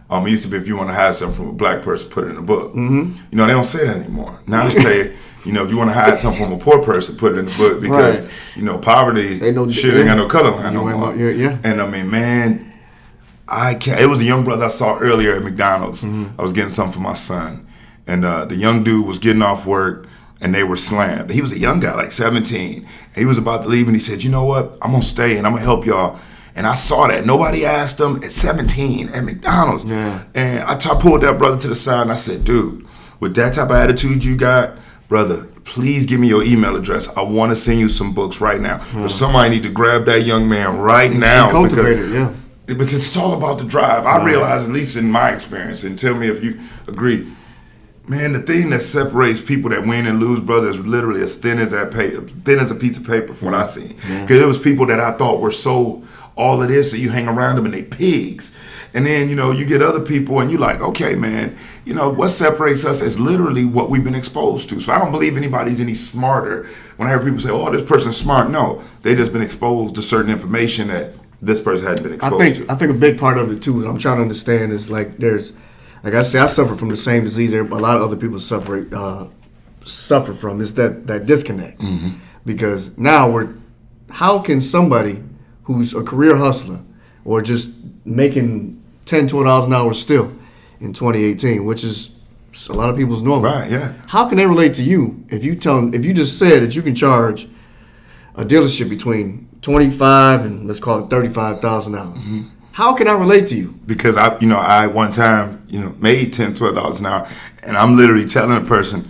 It used to be if you want to hide something from a black person, put it in a book. You know, they don't say that anymore. Now they say, you know, if you want to hide something from a poor person, put it in the book because, you know, poverty, shit ain't got no color line no more. And I mean, man, it was a young brother I saw earlier at McDonald's. I was getting something for my son. And the young dude was getting off work and they were slammed. He was a young guy, like 17. And he was about to leave and he said, you know what? I'm going to stay and I'm going to help y'all. And I saw that. Nobody asked him at 17 at McDonald's. And I pulled that brother to the side and I said, dude, with that type of attitude you got, brother, please give me your email address. I want to send you some books right now. But somebody need to grab that young man right now. Cultivate it, because it's all about the drive. I realize, at least in my experience, and tell me if you agree, man, the thing that separates people that win and lose, brother, is literally as thin as a piece of paper from what I seen. Because there was people that I thought were so all of this, so you hang around them and they pigs. And then, you know, you get other people and you're like, okay, man, you know, what separates us is literally what we've been exposed to. So I don't believe anybody's any smarter. When I hear people say, oh, this person's smart, no. They just been exposed to certain information that this person hadn't been exposed to. I think a big part of it, too, what I'm trying to understand is, like, like I say, I suffer from the same disease a lot of other people suffer from, is that disconnect. Because now how can somebody who's a career hustler or just making $10, $12 an hour still in 2018, which is a lot of people's normal. Right, yeah. How can they relate to you if you just said that you can charge a dealership between $25 and let's call it $35,000? How can I relate to you? Because I one time, made $10, $12 an hour, and I'm literally telling a person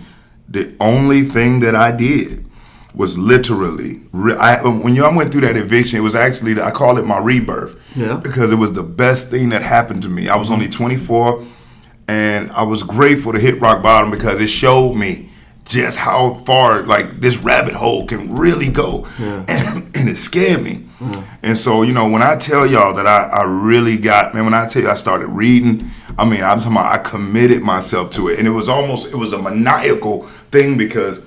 the only thing that I did was literally, when I went through that eviction, it was actually, I call it my rebirth. Yeah. Because it was the best thing that happened to me. I was only 24, and I was grateful to hit rock bottom because it showed me just how far, like, this rabbit hole can really go. Yeah. And it scared me. And so, when I tell y'all that I really got, man, when I tell you I started reading, I'm talking about I committed myself to it. And it was a maniacal thing because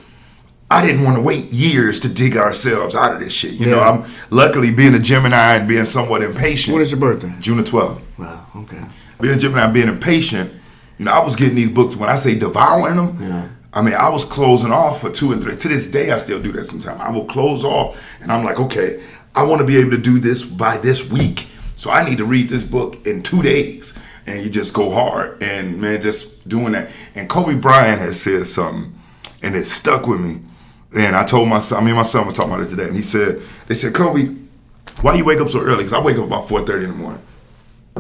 I didn't want to wait years to dig ourselves out of this shit. I'm luckily being a Gemini and being somewhat impatient. When is your birthday? June the 12th. Wow, okay. Being a Gemini and being impatient, I was getting these books, when I say devouring them, I was closing off for 2 and 3. To this day, I still do that sometimes. I will close off and I'm like, okay, I want to be able to do this by this week. So I need to read this book in 2 days. And you just go hard. And man, just doing that. And Kobe Bryant had said something and it stuck with me. And I told my son, my son was talking about it today, and they said, Kobe, why you wake up so early? Because I wake up about 4:30 in the morning.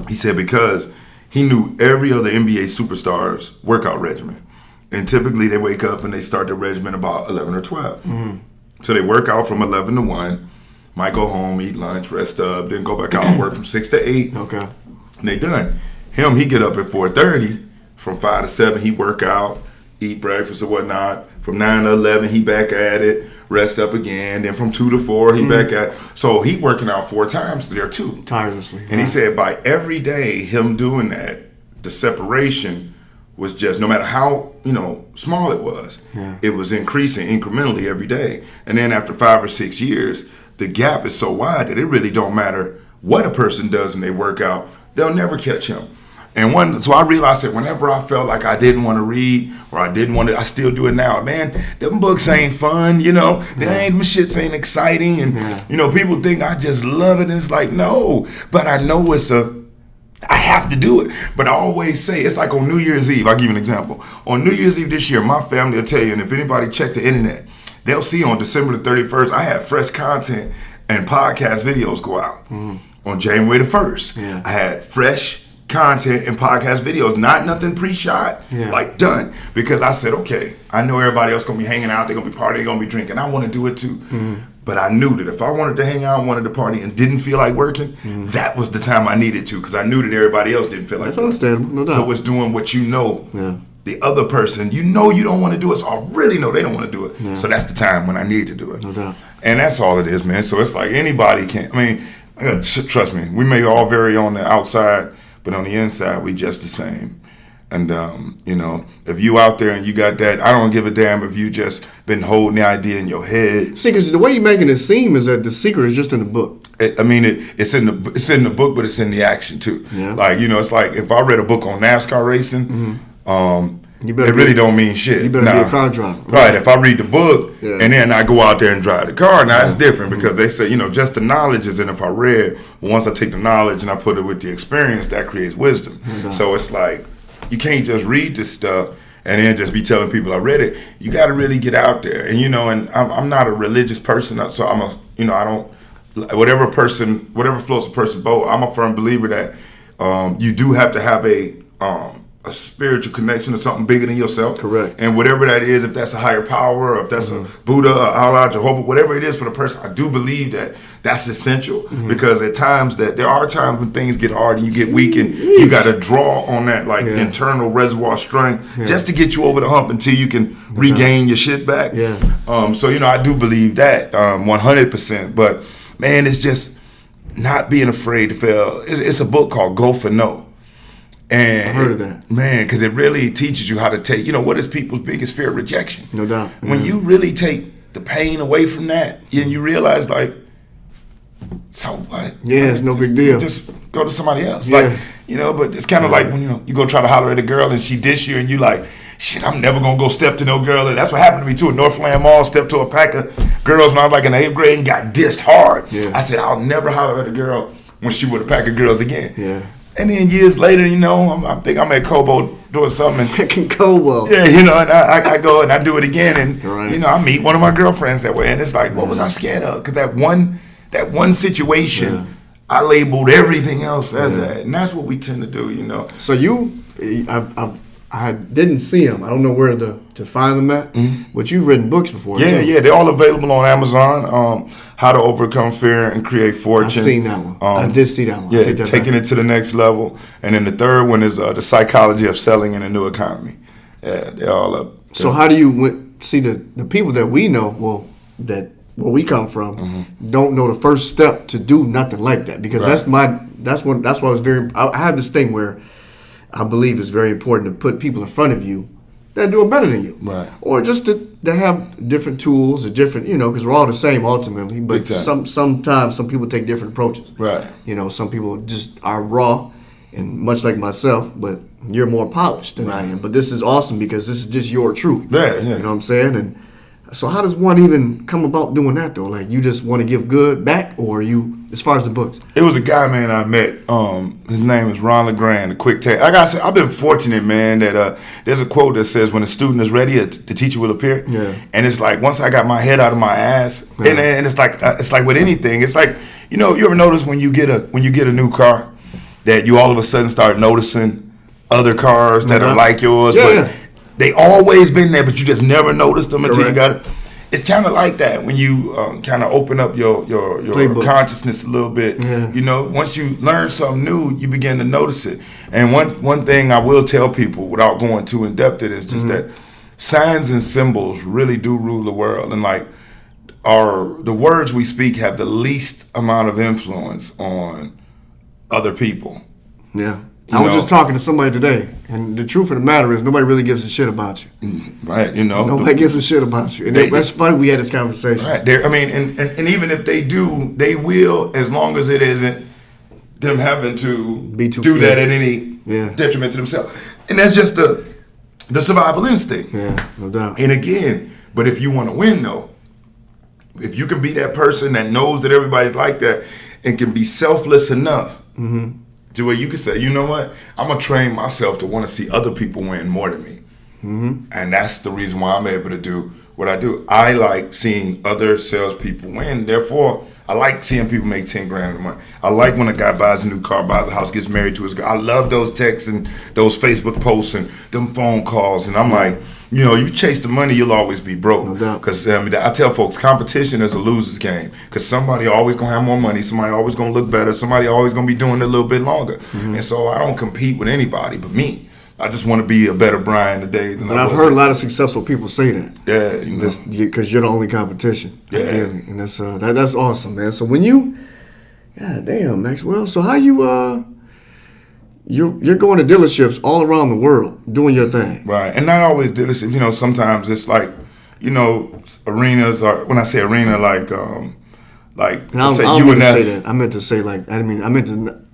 He said, because he knew every other NBA superstar's workout regimen. And typically they wake up and they start their regimen about 11 or 12. So they work out from 11 to 1, might go home, eat lunch, rest up, then go back out and work from 6 to 8. Okay. And they done. He get up at 4:30, from 5 to 7, he work out, eat breakfast or whatnot. From 9 to 11, he back at it, rest up again. Then from 2 to 4, he back at it. So he working out 4 times there too. Tirelessly. And he said by every day, him doing that, the separation was just, no matter how, small it was, it was increasing incrementally every day. And then after 5 or 6 years, the gap is so wide that it really don't matter what a person does in their workout, they'll never catch him. And so I realized that whenever I felt like I didn't want to read or I still do it now. Man, them books ain't fun, them shits ain't exciting. And, people think I just love it. And it's like, no, but I know I have to do it. But I always say, it's like on New Year's Eve. I'll give you an example. On New Year's Eve this year, my family will tell you, and if anybody check the internet, they'll see on December the 31st, I had fresh content and podcast videos go out. On January the 1st, I had fresh content and podcast videos, not nothing pre-shot, like done. Because I said, okay, I know everybody else gonna be hanging out, they're gonna be partying, they're gonna be drinking. I wanna do it too. But I knew that if I wanted to hang out, wanted to party, and didn't feel like working, that was the time I needed to, because I knew that everybody else didn't feel like working. That's understandable, no doubt. So it's doing what the other person, you don't want to do it, so I really know they don't want to do it. So that's the time when I need to do it. No doubt. And that's all it is, man. So it's like anybody can, trust me, we may all vary on the outside, but on the inside, we just the same. And, if you out there and you got that, I don't give a damn if you just been holding the idea in your head. See, because the way you're making it seem is that the secret is just in the book. It's in the book, but it's in the action too. Yeah. Like, it's like if I read a book on NASCAR racing, it really don't mean shit. You better be a car driver. Right. If I read the book and then I go out there and drive the car, now it's different because they say, just the knowledge is, and if I read, once I take the knowledge and I put it with the experience, that creates wisdom. So it's like, you can't just read this stuff and then just be telling people I read it. You got to really get out there. And, and I'm not a religious person, so I don't, whatever floats a person's boat, I'm a firm believer that you do have to have a spiritual connection to something bigger than yourself. Correct. And whatever that is, if that's a higher power, or if that's a Buddha, or Allah, Jehovah, whatever it is for the person, I do believe that that's essential. Because there are times when things get hard and you get weak and you got to draw on that internal reservoir strength just to get you over the hump until you can regain your shit back. So, I do believe that 100%. But, man, it's just not being afraid to fail. It's a book called Go for No. And I heard of that. Man, because it really teaches you how to take, what is people's biggest fear? Rejection. No doubt. When you really take the pain away from that, and you realize, like, so what? Yeah, it's no big deal. Just go to somebody else. Like, but it's kind of like when, you go try to holler at a girl and she dish you and you like, shit, I'm never going to go step to no girl. And that's what happened to me, too. At Northland Mall, stepped to a pack of girls when I was like in the 8th grade and got dissed hard. I said, I'll never holler at a girl when she with a pack of girls again. And then years later, I think I'm at Kobo doing something. Picking Kobo. Yeah, and I go and I do it again. And, I meet one of my girlfriends that way. And it's like, what was I scared of? Because that one situation, I labeled everything else as that. And that's what we tend to do, So I didn't see them. I don't know where to find them at. But you've written books before. Yeah. They're all available on Amazon. How to Overcome Fear and Create Fortune. I've seen that one. I did see that one. Yeah, taking it to the next level. And then the third one is The Psychology of Selling in a New Economy. Yeah, they're all up. So how do you see the people that we know, where we come from, don't know the first step to do nothing like that? Because that's why I was I have this thing where I believe it's very important to put people in front of you that do it better than you. Right. Or just to have different tools, because we're all the same ultimately, but sometimes some people take different approaches. Right. Some people just are raw, and much like myself, but you're more polished than I am. But this is awesome because this is just your truth. Yeah. You know what I'm saying? And so how does one even come about doing that, though? Like, you just want to give good back, or as far as the books? It was a guy, man, I met. His name is Ron LeGrand, the quick take. Like I said, I've been fortunate, man, that there's a quote that says, when a student is ready, the teacher will appear. Yeah. And it's like, once I got my head out of my ass, and it's like with anything, it's like, you ever notice when you get a new car, that you all of a sudden start noticing other cars that are like yours, but they always been there, but you just never noticed them until you got it. It's kind of like that when you kind of open up your consciousness a little bit. Yeah. Once you learn something new, you begin to notice it. And one thing I will tell people, without going too in depth, it is just that signs and symbols really do rule the world, and like the words we speak have the least amount of influence on other people. Yeah. I was just talking to somebody today, and the truth of the matter is nobody really gives a shit about you. Right, Nobody gives a shit about you. And that's funny we had this conversation. Right. And even if they do, they will, as long as it isn't them having to do that at any detriment to themselves. And that's just the survival instinct. Yeah, no doubt. And again, but if you want to win, though, if you can be that person that knows that everybody's like that and can be selfless enough to where you can say, you know what, I'm going to train myself to want to see other people win more than me. And that's the reason why I'm able to do what I do. I like seeing other salespeople win. Therefore, I like seeing people make 10 grand a month. I like when a guy buys a new car, buys a house, gets married to his girl. I love those texts and those Facebook posts and them phone calls. And I'm like, you know, you chase the money, you'll always be broke. No doubt. Because I tell folks, competition is a loser's game. Because somebody always going to have more money. Somebody always going to look better. Somebody always going to be doing it a little bit longer. And so I don't compete with anybody but me. I just want to be a better Brian today than I was. But I've heard a lot of successful people say that. Yeah, you know. Because you're the only competition. Yeah. Ideally. And that's awesome, man. So when you, God damn, Maxwell. So how you're going to dealerships all around the world doing your thing. Right, and not always dealerships. You know, sometimes it's like, you know, arenas, or when I say arena, like let's say I meant to say UNF. that. I meant to say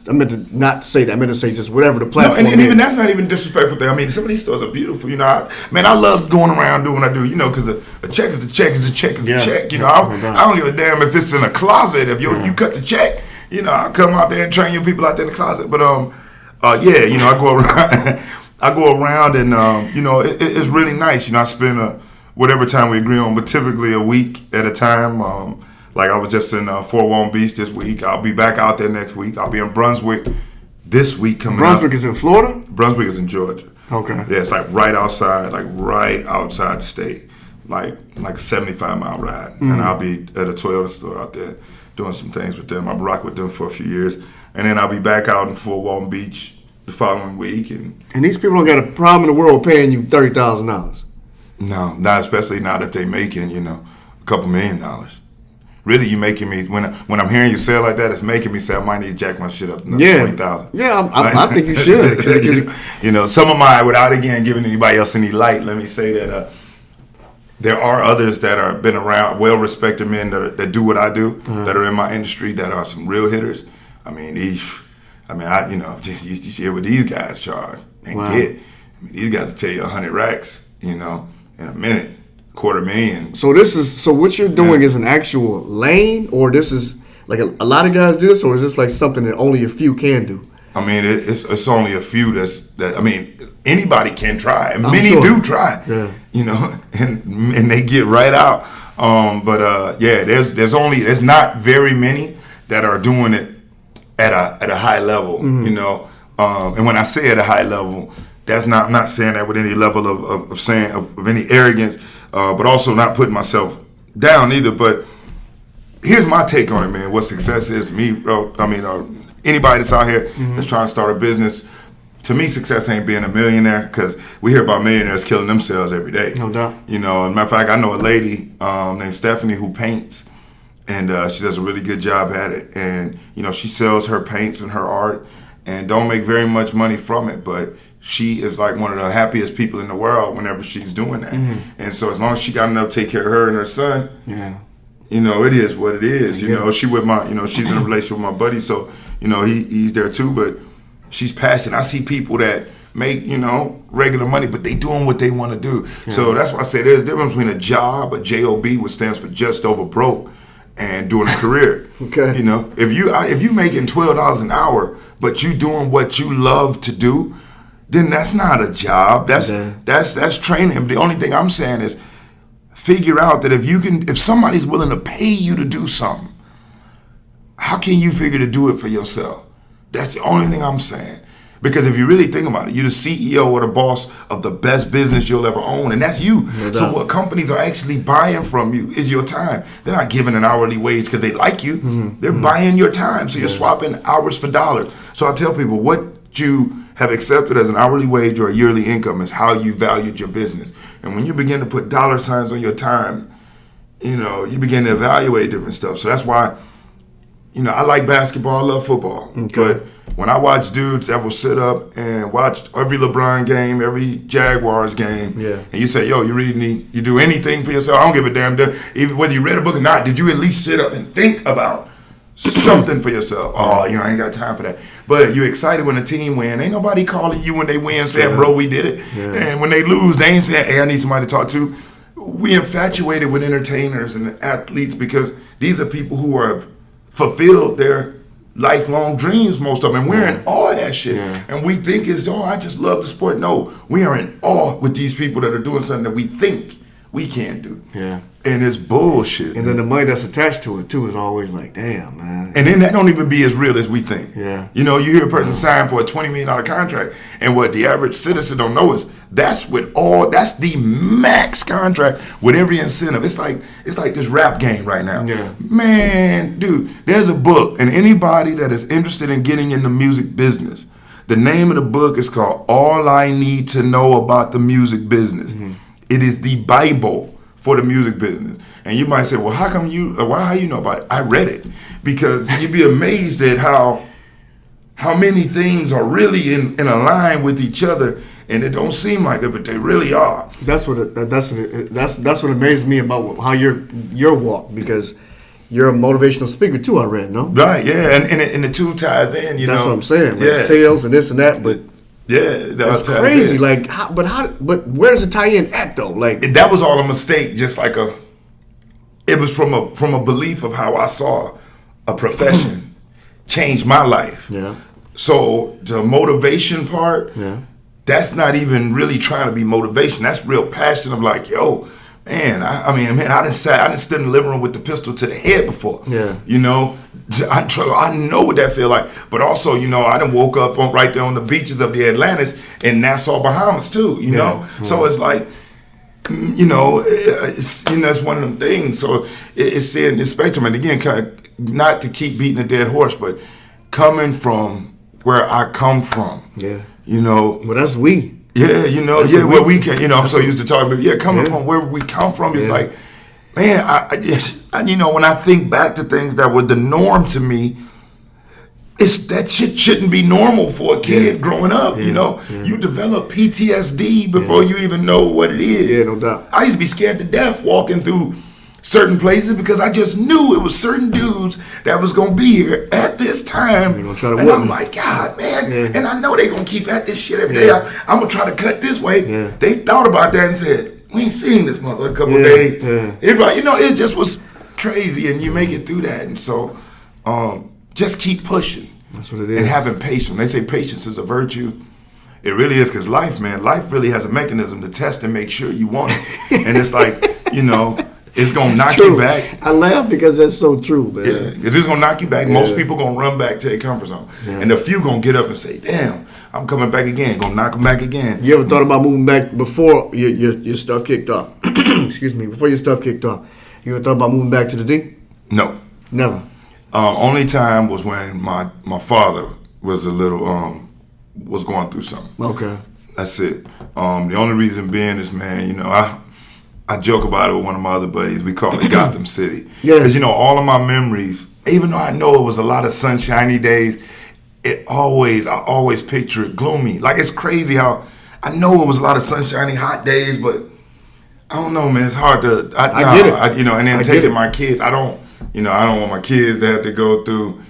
I meant to not say that. I meant to say just whatever the platform No, and is. even that's not even disrespectful thing. I mean, some of these stores are beautiful. You know, I love going around doing what I do. You know, because a check is a check is a check is a check. You know, I don't give a damn if it's in a closet. If you cut the check, you know, I'll come out there and train your people out there in the closet. But yeah, you know, I go around. I go around and you know, it's really nice. You know, I spend whatever time we agree on, but typically a week at a time. Like I was just in Fort Walton Beach this week. I'll be back out there next week. I'll be in Brunswick this week coming Brunswick up. is in Florida? Brunswick is in Georgia. Okay. Yeah, it's like right outside the state, like a 75-mile ride. And I'll be at a Toyota store out there doing some things with them. I've rocked with them for a few years. And then I'll be back out in Fort Walton Beach the following week. And these people don't got a problem in the world paying you $30,000. no, not especially not if they making, you know, a couple $1 million. Really, you making me when I'm hearing you say it like that, it's making me say I might need to jack my shit up another 20,000. Yeah, I think you should. You know, some of my, without again giving anybody else any light, let me say that there are others that are been around, well-respected men that do what I do, that are in my industry, that are some real hitters. I mean, you hear what these guys charge and get. I mean, these guys will tell you 100 racks, you know, in a minute. $250,000. So what you're doing is an actual lane, or this is like a lot of guys do this, or is this like something that only a few can do? I mean, it's only a few that I mean, anybody can try, and I'm many sure. do try. Yeah. You know, and they get right out. Yeah, there's not very many that are doing it at a high level. You know, and when I say at a high level, I'm not saying that with any level of any arrogance. But also not putting myself down either. But here's my take on it, man. What success is to me, bro. I mean, anybody that's out here that's trying to start a business, to me, success ain't being a millionaire, because we hear about millionaires killing themselves every day. No doubt. You know, as a matter of fact, I know a lady named Stephanie who paints, and she does a really good job at it. And, you know, she sells her paints and her art and don't make very much money from it, but she is like one of the happiest people in the world whenever she's doing that. And so as long as she got enough to take care of her and her son, you know, it is what it is. You know, she's in a relationship with my buddy, so, you know, he's there too, but she's passionate. I see people that make, you know, regular money, but they doing what they want to do. So that's why I say there's a difference between a job, a job, which stands for just over broke, and doing a career. Okay. You know, if you making $12 an hour, but you doing what you love to do, then that's not a job. That's training. The only thing I'm saying is figure out that if somebody's willing to pay you to do something, how can you figure to do it for yourself? That's the only thing I'm saying. Because if you really think about it, you're the CEO or the boss of the best business you'll ever own, and that's you. So what companies are actually buying from you is your time. They're not giving an hourly wage because they like you. They're buying your time. So you're swapping hours for dollars. So I tell people, what you have accepted as an hourly wage or a yearly income is how you valued your business. And when you begin to put dollar signs on your time, you know, you begin to evaluate different stuff. So that's why, you know, I like basketball, I love football. But when I watch dudes that will sit up and watch every LeBron game, every Jaguars game, and you say, yo, you do anything for yourself? I don't give a damn. Even whether you read a book or not, did you at least sit up and think about something for yourself? Oh, you know, I ain't got time for that. But you're excited when the team win. Ain't nobody calling you when they win saying, bro, we did it. Yeah. And when they lose, they ain't saying, hey, I need somebody to talk to. We infatuated with entertainers and athletes because these are people who have fulfilled their lifelong dreams, most of them. And we're in awe of that shit. Yeah. And we think it's, I just love the sport. No, we are in awe with these people that are doing something that we think we can't do. Yeah. And it's bullshit. And then the money that's attached to it too is always like, damn, man. And then that don't even be as real as we think. Yeah. You know, you hear a person sign for a $20 million contract, and what the average citizen don't know is that's the max contract with every incentive. It's like this rap game right now. Yeah. Man, dude, there's a book, and anybody that is interested in getting in the music business, the name of the book is called All I Need to Know About the Music Business. Mm-hmm. It is the Bible for the music business. And you might say, well, how you know about it? I read it. Because you'd be amazed at how many things are really in a line with each other, and it don't seem like it, but they really are. That's what amazes me about how your walk, because you're a motivational speaker too, I read, no? Right, yeah, and the two ties in, you know. That's what I'm saying. Like yeah. Sales and this and that, but yeah, that's crazy. Like, but where does it tie in at though? Like that was all a mistake. Just like it was from a belief of how I saw a profession change my life. Yeah. So the motivation part, yeah, that's not even really trying to be motivation. That's real passion of like, yo, man. I done stood in the living room with the pistol to the head before. Yeah. You know. I know what that feel like, but also, you know, I done woke up right there on the beaches of the Atlantis in Nassau, Bahamas too, you know? Yeah. So it's like, you know, it's one of them things. So it's in the spectrum. And again, kind of, not to keep beating a dead horse, but coming from where I come from, yeah, you know. Well, that's we. Yeah, you know, where we can, you know, I'm so used to talking about, coming from where we come from, it's like, man, I you know, when I think back to things that were the norm to me, it's that shit shouldn't be normal for a kid growing up. You know, you develop PTSD before you even know what it is. Yeah, no doubt. I used to be scared to death walking through certain places because I just knew it was certain dudes that was gonna be here at this time. And I'm like, God, man, and I know they gonna keep at this shit every day. I'm gonna try to cut this way. They thought about that and said, we ain't seen this mother a couple of days. It's like, you know, it just was crazy, and you make it through that. And so just keep pushing. That's what it is. And having patience. They say patience is a virtue. It really is, because life really has a mechanism to test and make sure you want it. And it's like, you know, it's going to knock you back. I laugh because that's so true, man. Yeah, because it's going to knock you back. Most people going to run back to their comfort zone. And a few going to get up and say, damn, I'm coming back again. Going to knock them back again. You ever thought about moving back before your stuff kicked off? Excuse me, before your stuff kicked off. You ever thought about moving back to the D? No. Never. Only time was when my father was a little, was going through something. Okay. That's it. The only reason being is, man, you know, I joke about it with one of my other buddies. We call it Gotham City. Yeah. Because, you know, all of my memories, even though I know it was a lot of sunshiny days, I always picture it gloomy. Like, it's crazy how I know it was a lot of sunshiny, hot days, but I don't know, man. It's hard to. I get it. You know, and then taking my kids, I don't want my kids to have to go through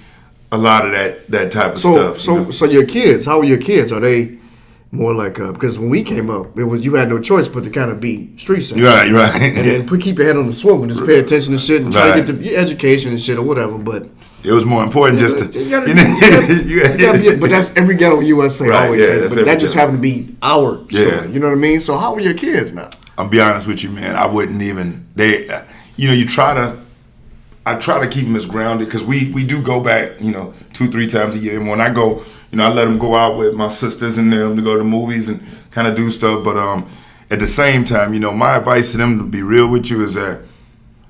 a lot of that type of stuff. So your kids, how are your kids? Are they more like because when we came up, it was you had no choice but to kind of be street safe. Right. And then keep your head on the swivel, just pay attention to shit and try to get your education and shit or whatever. But it was more important just to. But that's every ghetto USA always say that. But that just happened to be our story. Yeah. You know what I mean? So how are your kids now? I'll be honest with you, man. I wouldn't even. I try to keep them as grounded because we do go back, 2-3 times a year. And when I go, I let them go out with my sisters and them to go to movies and kind of do stuff. But at the same time, my advice to them, to be real with you, is that,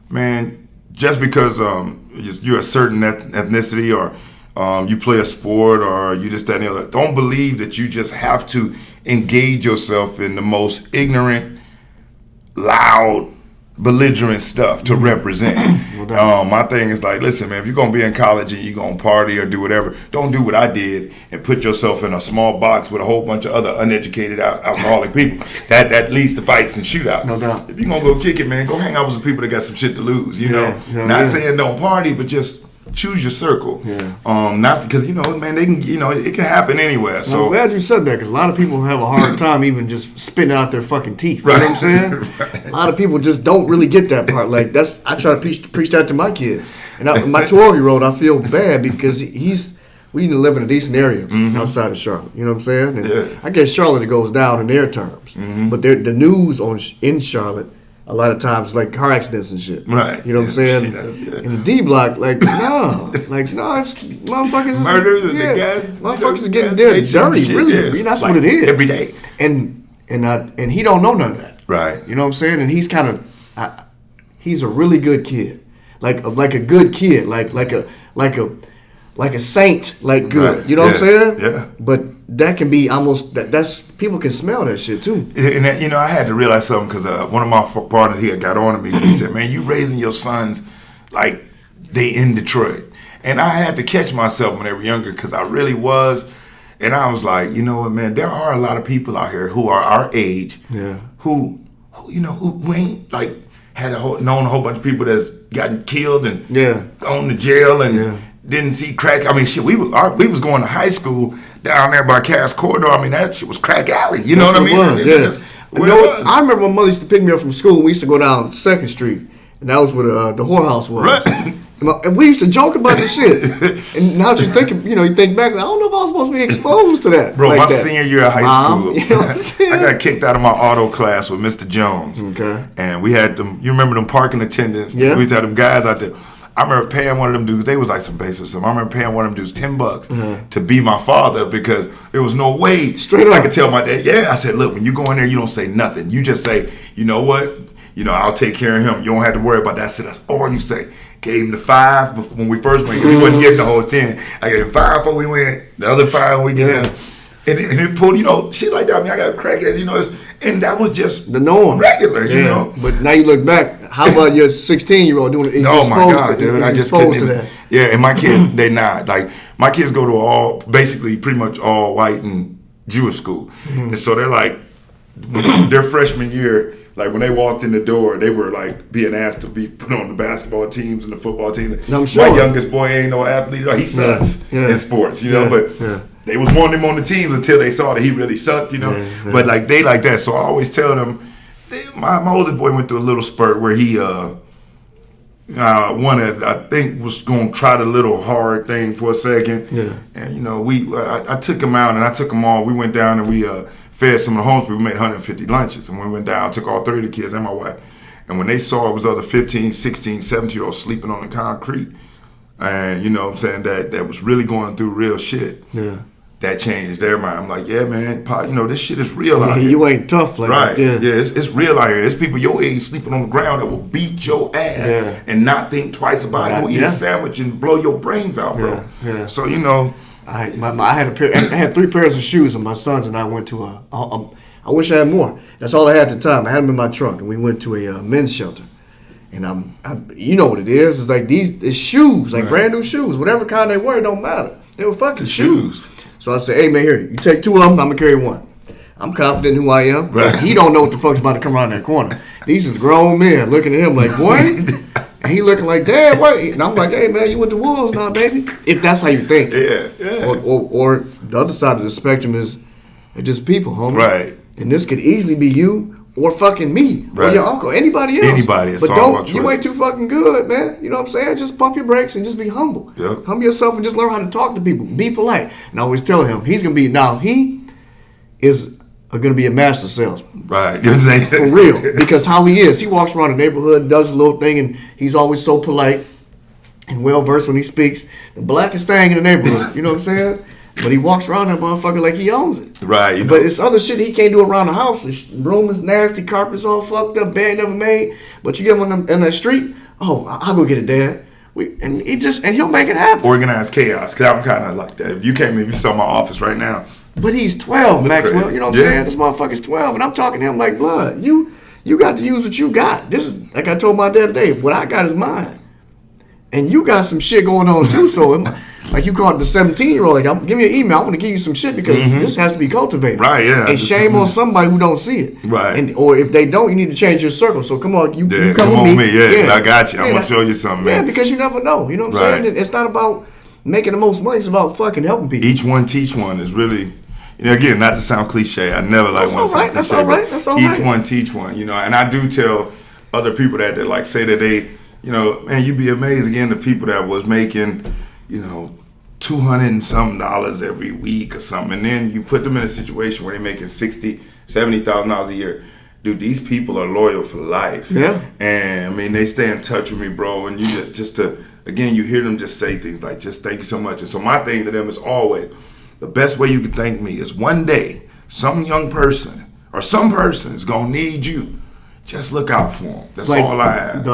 man, just because you're a certain ethnicity or you play a sport or you just that and the other, don't believe that you just have to engage yourself in the most ignorant, loud, belligerent stuff to represent. My thing is like, listen, man, if you're gonna be in college and you're gonna party or do whatever, don't do what I did and put yourself in a small box with a whole bunch of other uneducated alcoholic people. That leads to fights and shootouts. No doubt. If you're gonna go kick it, man, go hang out with some people that got some shit to lose. Not saying don't party, but just choose your circle. Yeah. Not because man, they can, it can happen anywhere. So I'm glad you said that, because a lot of people have a hard time even just spitting out their fucking teeth. You know what I'm saying? Right. A lot of people just don't really get that part. Like I try to preach that to my kids, and my 12-year-old, I feel bad because we need to live in a decent area outside of Charlotte. You know what I'm saying? And I guess Charlotte, it goes down in their terms, but the news in Charlotte, a lot of times, like car accidents and shit. Right. You know what I'm saying? In the D block, no, it's motherfuckers. Murders and the guys. Motherfuckers is getting dirty. Really, that's like what it is. Every day. And he don't know none of that. Right. You know what I'm saying? And he's he's a really good kid. Like a good kid. Like a saint, like good. Right. You know what I'm saying? Yeah. But that can be almost that's people can smell that shit too. And that, I had to realize something because one of my partners here got on to me. He said, "Man, you raising your sons like they in Detroit." And I had to catch myself when they were younger because I really was. And I was like, you know what, man? There are a lot of people out here who are our age, who ain't like known a whole bunch of people that's gotten killed and gone to jail and. Didn't see crack. I mean, shit. We was going to high school down there by Cass Corridor. I mean, that shit was crack alley. You know what I mean? I remember my mother used to pick me up from school. We used to go down 2nd Street, and that was where the whorehouse was. Right. And we used to joke about this shit. And now that you think back, I don't know if I was supposed to be exposed to that. Bro, my senior year of high school, you know what I'm saying? I got kicked out of my auto class with Mr. Jones. Okay. And we had them. You remember them parking attendants? Yeah. We used to have them guys out there. I remember paying one of them dudes, they was like some base or something. I remember paying one of them dudes $10 to be my father because there was no way straight up I could tell my dad, I said, look, when you go in there, you don't say nothing. You just say, you know what? I'll take care of him. You don't have to worry about that. I said, that's all you say. Gave him the 5 when we first went. We wasn't getting the whole 10. I gave him 5 before we went. The other 5 when we get there. And it pulled, shit like that. I mean, I got a crackhead, and that was just the norm, regular, But now you look back. How about your 16-year-old doing it? Oh my God, dude! I just couldn't even. That. Yeah, and my kids, they not like my kids go to basically pretty much all white and Jewish school, and so they're like their freshman year. Like when they walked in the door, they were like being asked to be put on the basketball teams and the football teams. I'm sure. My youngest boy ain't no athlete. He sucks in sports, but. They was wanting him on the teams until they saw that he really sucked, But like they like that, so I always tell them. My oldest boy went through a little spurt where he wanted, I think, was going to try the little hard thing for a second. Yeah. And I took him out and I took them all. We went down and we fed some of the homeless people. We made 150 lunches, and when we went down, I took all 30 of the kids and my wife. And when they saw it was other 15, 16, 17-year-olds sleeping on the concrete, and that was really going through real shit. Yeah. That changed their mind. I'm like, yeah, man, this shit is real out here. You ain't tough like that. Right. Yeah, it's real out here. It's people your age sleeping on the ground that will beat your ass and not think twice about it. Will eat a sandwich and blow your brains out, bro. Yeah. So, I had 3 pairs of shoes, and my sons and I went to I wish I had more. That's all I had at the time. I had them in my trunk, and we went to a men's shelter. And you know what it is. It's like it's shoes, like brand new shoes. Whatever kind they were, it don't matter. They were fucking shoes. So I said, hey, man, here, you take 2 of them, I'm going to carry 1. I'm confident in who I am. Right. He don't know what the fuck's about to come around that corner. These is grown men looking at him like, what? And he looking like, Dad, what? And I'm like, hey, man, you with the wolves now, baby. If that's how you think. Yeah. Or the other side of the spectrum is they're just people, homie. Right. And this could easily be you or fucking me or your uncle, anybody else. Anybody. But you ain't too fucking good, man. You know what I'm saying? Just pump your brakes and just be humble. Yep. Humble yourself and just learn how to talk to people. Be polite. And I always tell him, he is going to be a master salesman. Right. You know what I'm saying? For real. Because how he is. He walks around the neighborhood, does a little thing, and he's always so polite and well-versed when he speaks. The blackest thing in the neighborhood. You know what I'm saying? But he walks around that motherfucker like he owns it. Right. But it's other shit he can't do around the house. The room is nasty, carpet's all fucked up, bed never made. But you get him in that street, I'll go get it, Dad. And he'll make it happen. Organized chaos, because I'm kind of like that. If you saw my office right now. But he's 12, Maxwell. You know what I'm saying? This motherfucker's 12, and I'm talking to him like blood. You got to use what you got. This is, like I told my dad today, what I got is mine. And you got some shit going on too, so like you called the 17-year-old, like, give me an email. I want to give you some shit because this has to be cultivated. Right, yeah. And shame on somebody who don't see it. Right. Or if they don't, you need to change your circle. So come on, you come on with me. Yeah, I got you. I'm going to show you something, man. Yeah, because you never know. You know what I'm saying? It's not about making the most money. It's about fucking helping people. Each one teach one is really, again, not to sound cliche. I never like one to sound cliche. That's all right. That's all right. Each one teach one, and I do tell other people that like say that they, man, you'd be amazed again the people that was making, $200 and something every week or something, and then you put them in a situation where they're making $60,000, $70,000 a year. Dude, these people are loyal for life. Yeah. And I mean, they stay in touch with me, bro. And you again, you hear them just say things like, just thank you so much. And so my thing to them is always, the best way you can thank me is one day, some young person or some person is going to need you. Just look out for them. That's all I have.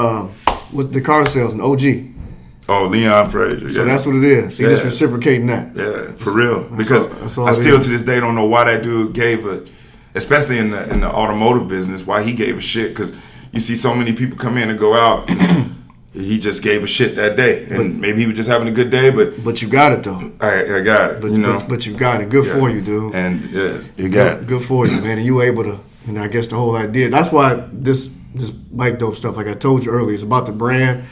With the car salesman, OG. Oh, Leon Frazier. So that's what it is. He just reciprocating that. Yeah, for real. Because I still to this day don't know why that dude gave especially in the automotive business, why he gave a shit. Because you see so many people come in and go out. And he just gave a shit that day, and maybe he was just having a good day, but you got it though. I got it, But you got it. Good for you, dude. And you got it. Good for you, man. And you able to, I guess the whole idea. That's why this bike dope stuff, like I told you earlier, is about the brand,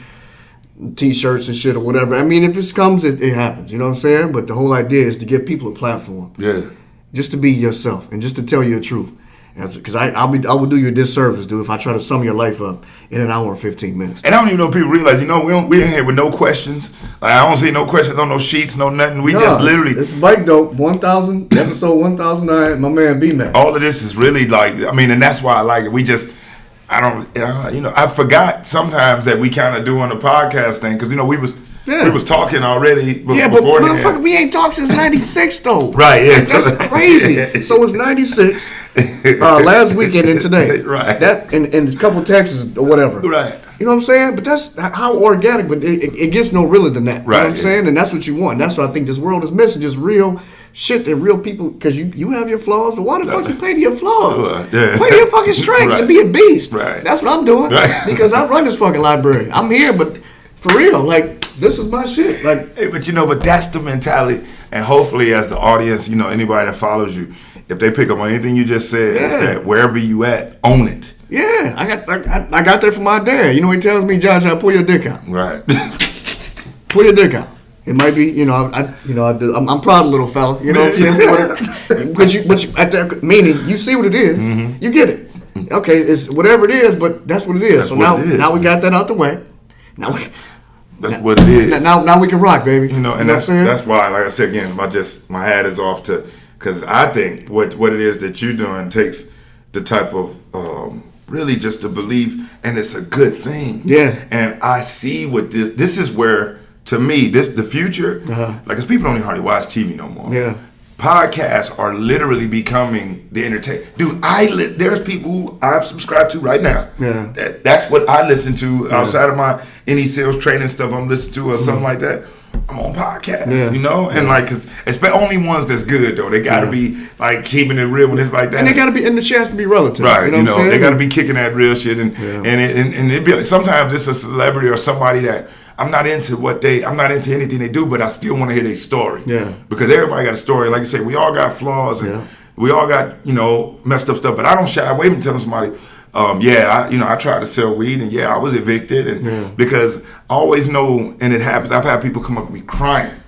T-shirts and shit or whatever. I mean, if it comes, it happens. You know what I'm saying? But the whole idea is to give people a platform. Yeah. Just to be yourself and just to tell you the truth. Because I would do you a disservice, dude, if I try to sum your life up in an hour and 15 minutes. And I don't even know if people realize, we in here with no questions. Like, I don't see no questions on no sheets, no nothing. We just literally. It's Bike Dope, 1000, episode 1009, my man B-Man. All of this is really like, and that's why I like it. We just, I forgot sometimes that we kind of do on the podcast thing because, we was talking already beforehand. Yeah, but motherfucker, we ain't talked since 96 though. Right, yeah. That's crazy. So it's 96, last weekend and today. Right. That and a couple texts or whatever. Right. You know what I'm saying? But that's how organic, but it gets no realer than that. Right. You know what I'm saying? And that's what you want. That's what I think this world is missing, just real shit that real people, because you have your flaws, but why the fuck you play to your flaws? Yeah. Play to your fucking strengths and be a beast. Right. That's what I'm doing. Right. Because I run this fucking library. I'm here, but for real, like, this is my shit. Like, hey, but that's the mentality. And hopefully as the audience, anybody that follows you, if they pick up on anything you just said, it's that wherever you at, own it. Yeah, I got that from my dad. He tells me, John, pull your dick out. Right. Pull your dick out. It might be, I'm proud of little fella. You know what I'm saying? but meaning you see what it is, you get it. Okay, it's whatever it is, but that's what it is. That's now we got that out the way. That's what it is. Now we can rock, baby. That's why, like I said again, my hat is off to, because I think what it is that you're doing takes the type of really just a belief, and it's a good thing. Yeah. And I see what this is where, to me, the future, like, because people don't even hardly watch TV no more. Yeah. Podcasts are literally becoming the entertainment. Dude, there's people who I've subscribed to right now. Yeah. That's what I listen to outside of my any sales training stuff I'm listening to or something like that. I'm on podcasts, and like, cause it's only ones that's good though. They gotta be like keeping it real when it's like that, and they gotta be, and the chance to be relative, right? They gotta be kicking that real shit, and it be sometimes it's a celebrity or somebody that I'm not into anything they do, but I still want to hear their story, because everybody got a story. Like you say, we all got flaws, and we all got messed up stuff, but I don't shy away from telling somebody. I tried to sell weed and I was evicted and because I always know, and it happens, I've had people come up to me crying,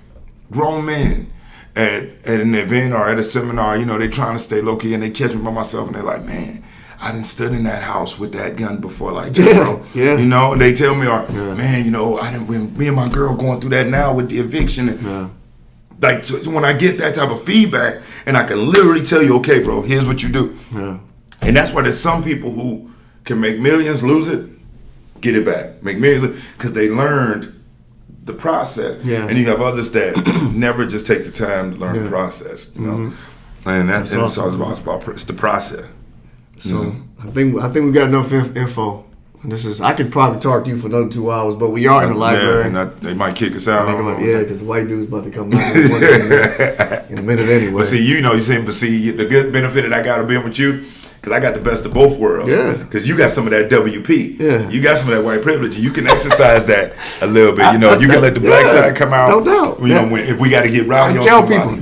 grown men at an event or at a seminar, they trying to stay low key and they catch me by myself and they're like, man, I done stood in that house with that gun before, like that, bro. And they tell me, man, when me and my girl going through that now with the eviction and like, so when I get that type of feedback and I can literally tell you, okay, bro, here's what you do. And that's why there's some people who can make millions, lose it, get it back. Make millions, because they learned the process. And you have others that never just take the time to learn the process, And that's awesome. It's the process. So I think we got enough info. I could probably talk to you for another 2 hours, but we are in the library. And they might kick us out. Because the white dude's about to come out in a minute anyway. But see, the good benefit that I got of being with you Because I got the best of both worlds. Yeah. Because you got some of that WP. Yeah. You got some of that white privilege. You can exercise that a little bit. You know, you can let the black side come out. No doubt. You know, if we got to get rowdy on tell somebody. people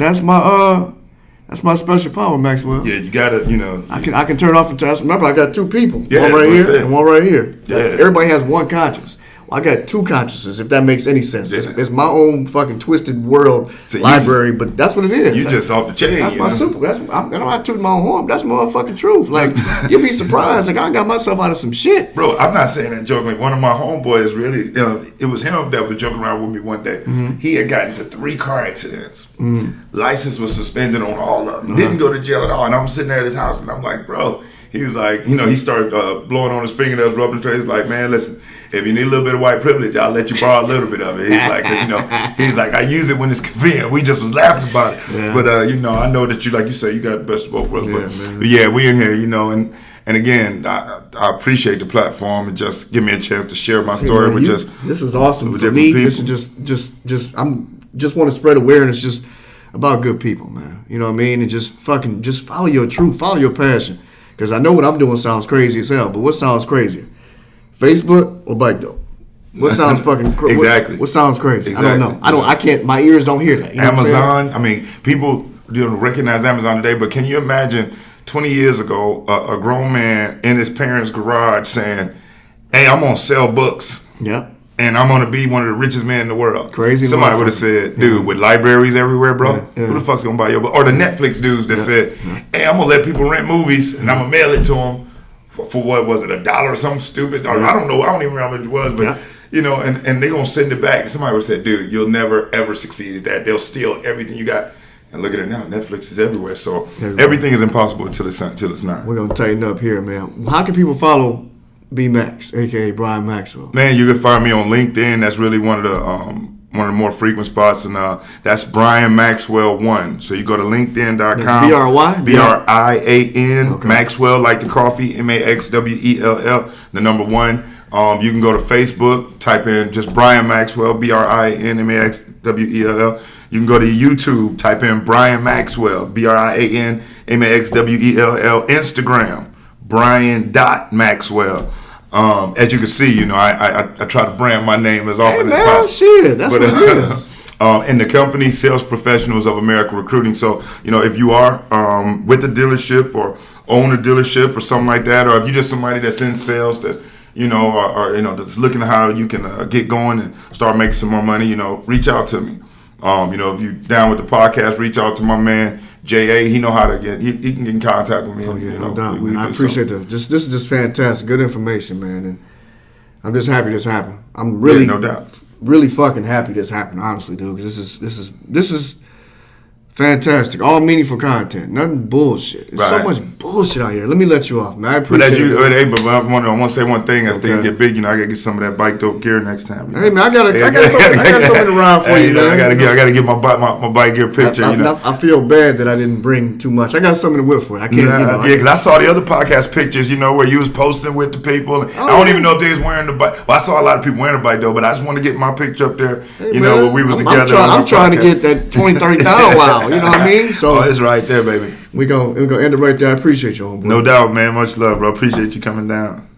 that's my special power, Maxwell. Yeah, you got to, you know. I can turn off and test. Remember, I got two people. Yeah, one right here it. and one right here. Yeah. Everybody has one conscience. Well, I got two consciences, if that makes any sense. Yeah. It's my own fucking twisted world library, but that's what it is. You just off the chain. That's my super. I don't have to toot my own horn. That's motherfucking truth. Like, you'll be surprised. Like, I got myself out of some shit. Bro, I'm not saying that jokingly. One of my homeboys really, it was him that was joking around with me one day. Mm-hmm. He had gotten into 3 car accidents. Mm-hmm. License was suspended on all of them. Didn't go to jail at all. And I'm sitting there at his house and I'm like, bro, he was like, you know, he started blowing on his fingernails, rubbing trays. Like, man, listen, if you need a little bit of white privilege, I'll let you borrow a little bit of it. He's like, cause, you know, he's like, I use it when it's convenient. We just was laughing about it. Yeah. But, you know, I know that you, like you say, you got the best of both worlds. Yeah, but yeah, we in here, you know, and again, I appreciate the platform and just give me a chance to share my story with This is awesome with for different me. people. This is just want to spread awareness just about good people, man. You know what I mean? And just follow your truth, follow your passion. Because I know what I'm doing sounds crazy as hell, but what sounds crazier? Facebook or bike dope? What sounds fucking crazy? Exactly. What sounds crazy? Exactly. I don't know. I can't. My ears don't hear that. You know Amazon. I mean, people don't recognize Amazon today, but can you imagine 20 years ago a grown man in his parents' garage saying, "Hey, I'm gonna sell books." Yeah. And I'm gonna be one of the richest men in the world. Crazy. Somebody would have said, dude, with libraries everywhere, bro, who the fuck's gonna buy your book? Or the Netflix dudes that said, hey, I'm gonna let people rent movies and I'm gonna mail it to them for what was it, $1 or something stupid? Or I don't know, I don't even remember how much it was, but you know, and they gonna send it back. And somebody would have said, dude, you'll never ever succeed at that. They'll steal everything you got. And look at it now, Netflix is everywhere. So everything is impossible until it's not. We're gonna tighten up here, man. How can people follow B Max, aka Brian Maxwell? Man, you can find me on LinkedIn. That's really one of the more frequent spots, and that's Brian Maxwell 1. So you go to LinkedIn.com. That's B-R-Y? B-R-I-A-N. Okay. Maxwell, like the coffee. M-A-X-W-E-L-L. The number 1. You can go to Facebook. Type in just Brian Maxwell. B-R-I-A-N-M-A-X-W-E-L-L. You can go to YouTube. Type in Brian Maxwell. B-R-I-A-N-M-A-X-W-E-L-L. Instagram. Brian.Maxwell. As you can see, you know, I try to brand my name as often as possible. Shit, that's what it is. And the company, Sales Professionals of America Recruiting. So, you know, if you are with a dealership or own a dealership or something like that, or if you're just somebody that's in sales that's, you know, or you know, that's looking at how you can get going and start making some more money, you know, reach out to me. You know, if you're down with the podcast, reach out to my man J.A. He know how to get. He can get in contact with me. Oh yeah, you no know, doubt, man. I appreciate that. This is just fantastic, good information, man. And I'm just happy this happened. I'm really, no doubt, really fucking happy this happened. Honestly, dude, because this is fantastic. All meaningful content, nothing bullshit. There's so much bullshit out here. Let me let you off, man. I appreciate it. But I want to say one thing. As things get big, you know, I gotta get some of that bike dope gear next time. Hey man, I got something to ride for you, man. I gotta get my bike gear picture. I feel bad that I didn't bring too much. I got something to whip for you. I can't. Yeah, because I saw the other podcast pictures, you know, where you was posting with the people. I don't even know if they was wearing the bike. Well, I saw a lot of people wearing the bike though, but I just want to get my picture up there. Hey, you know, where we was together. I'm trying to get that 20-30 down. Wow, you know what I mean? So it's right there, baby. We're gonna end it right there. I appreciate you, homeboy. No doubt, man. Much love, bro. Appreciate you coming down.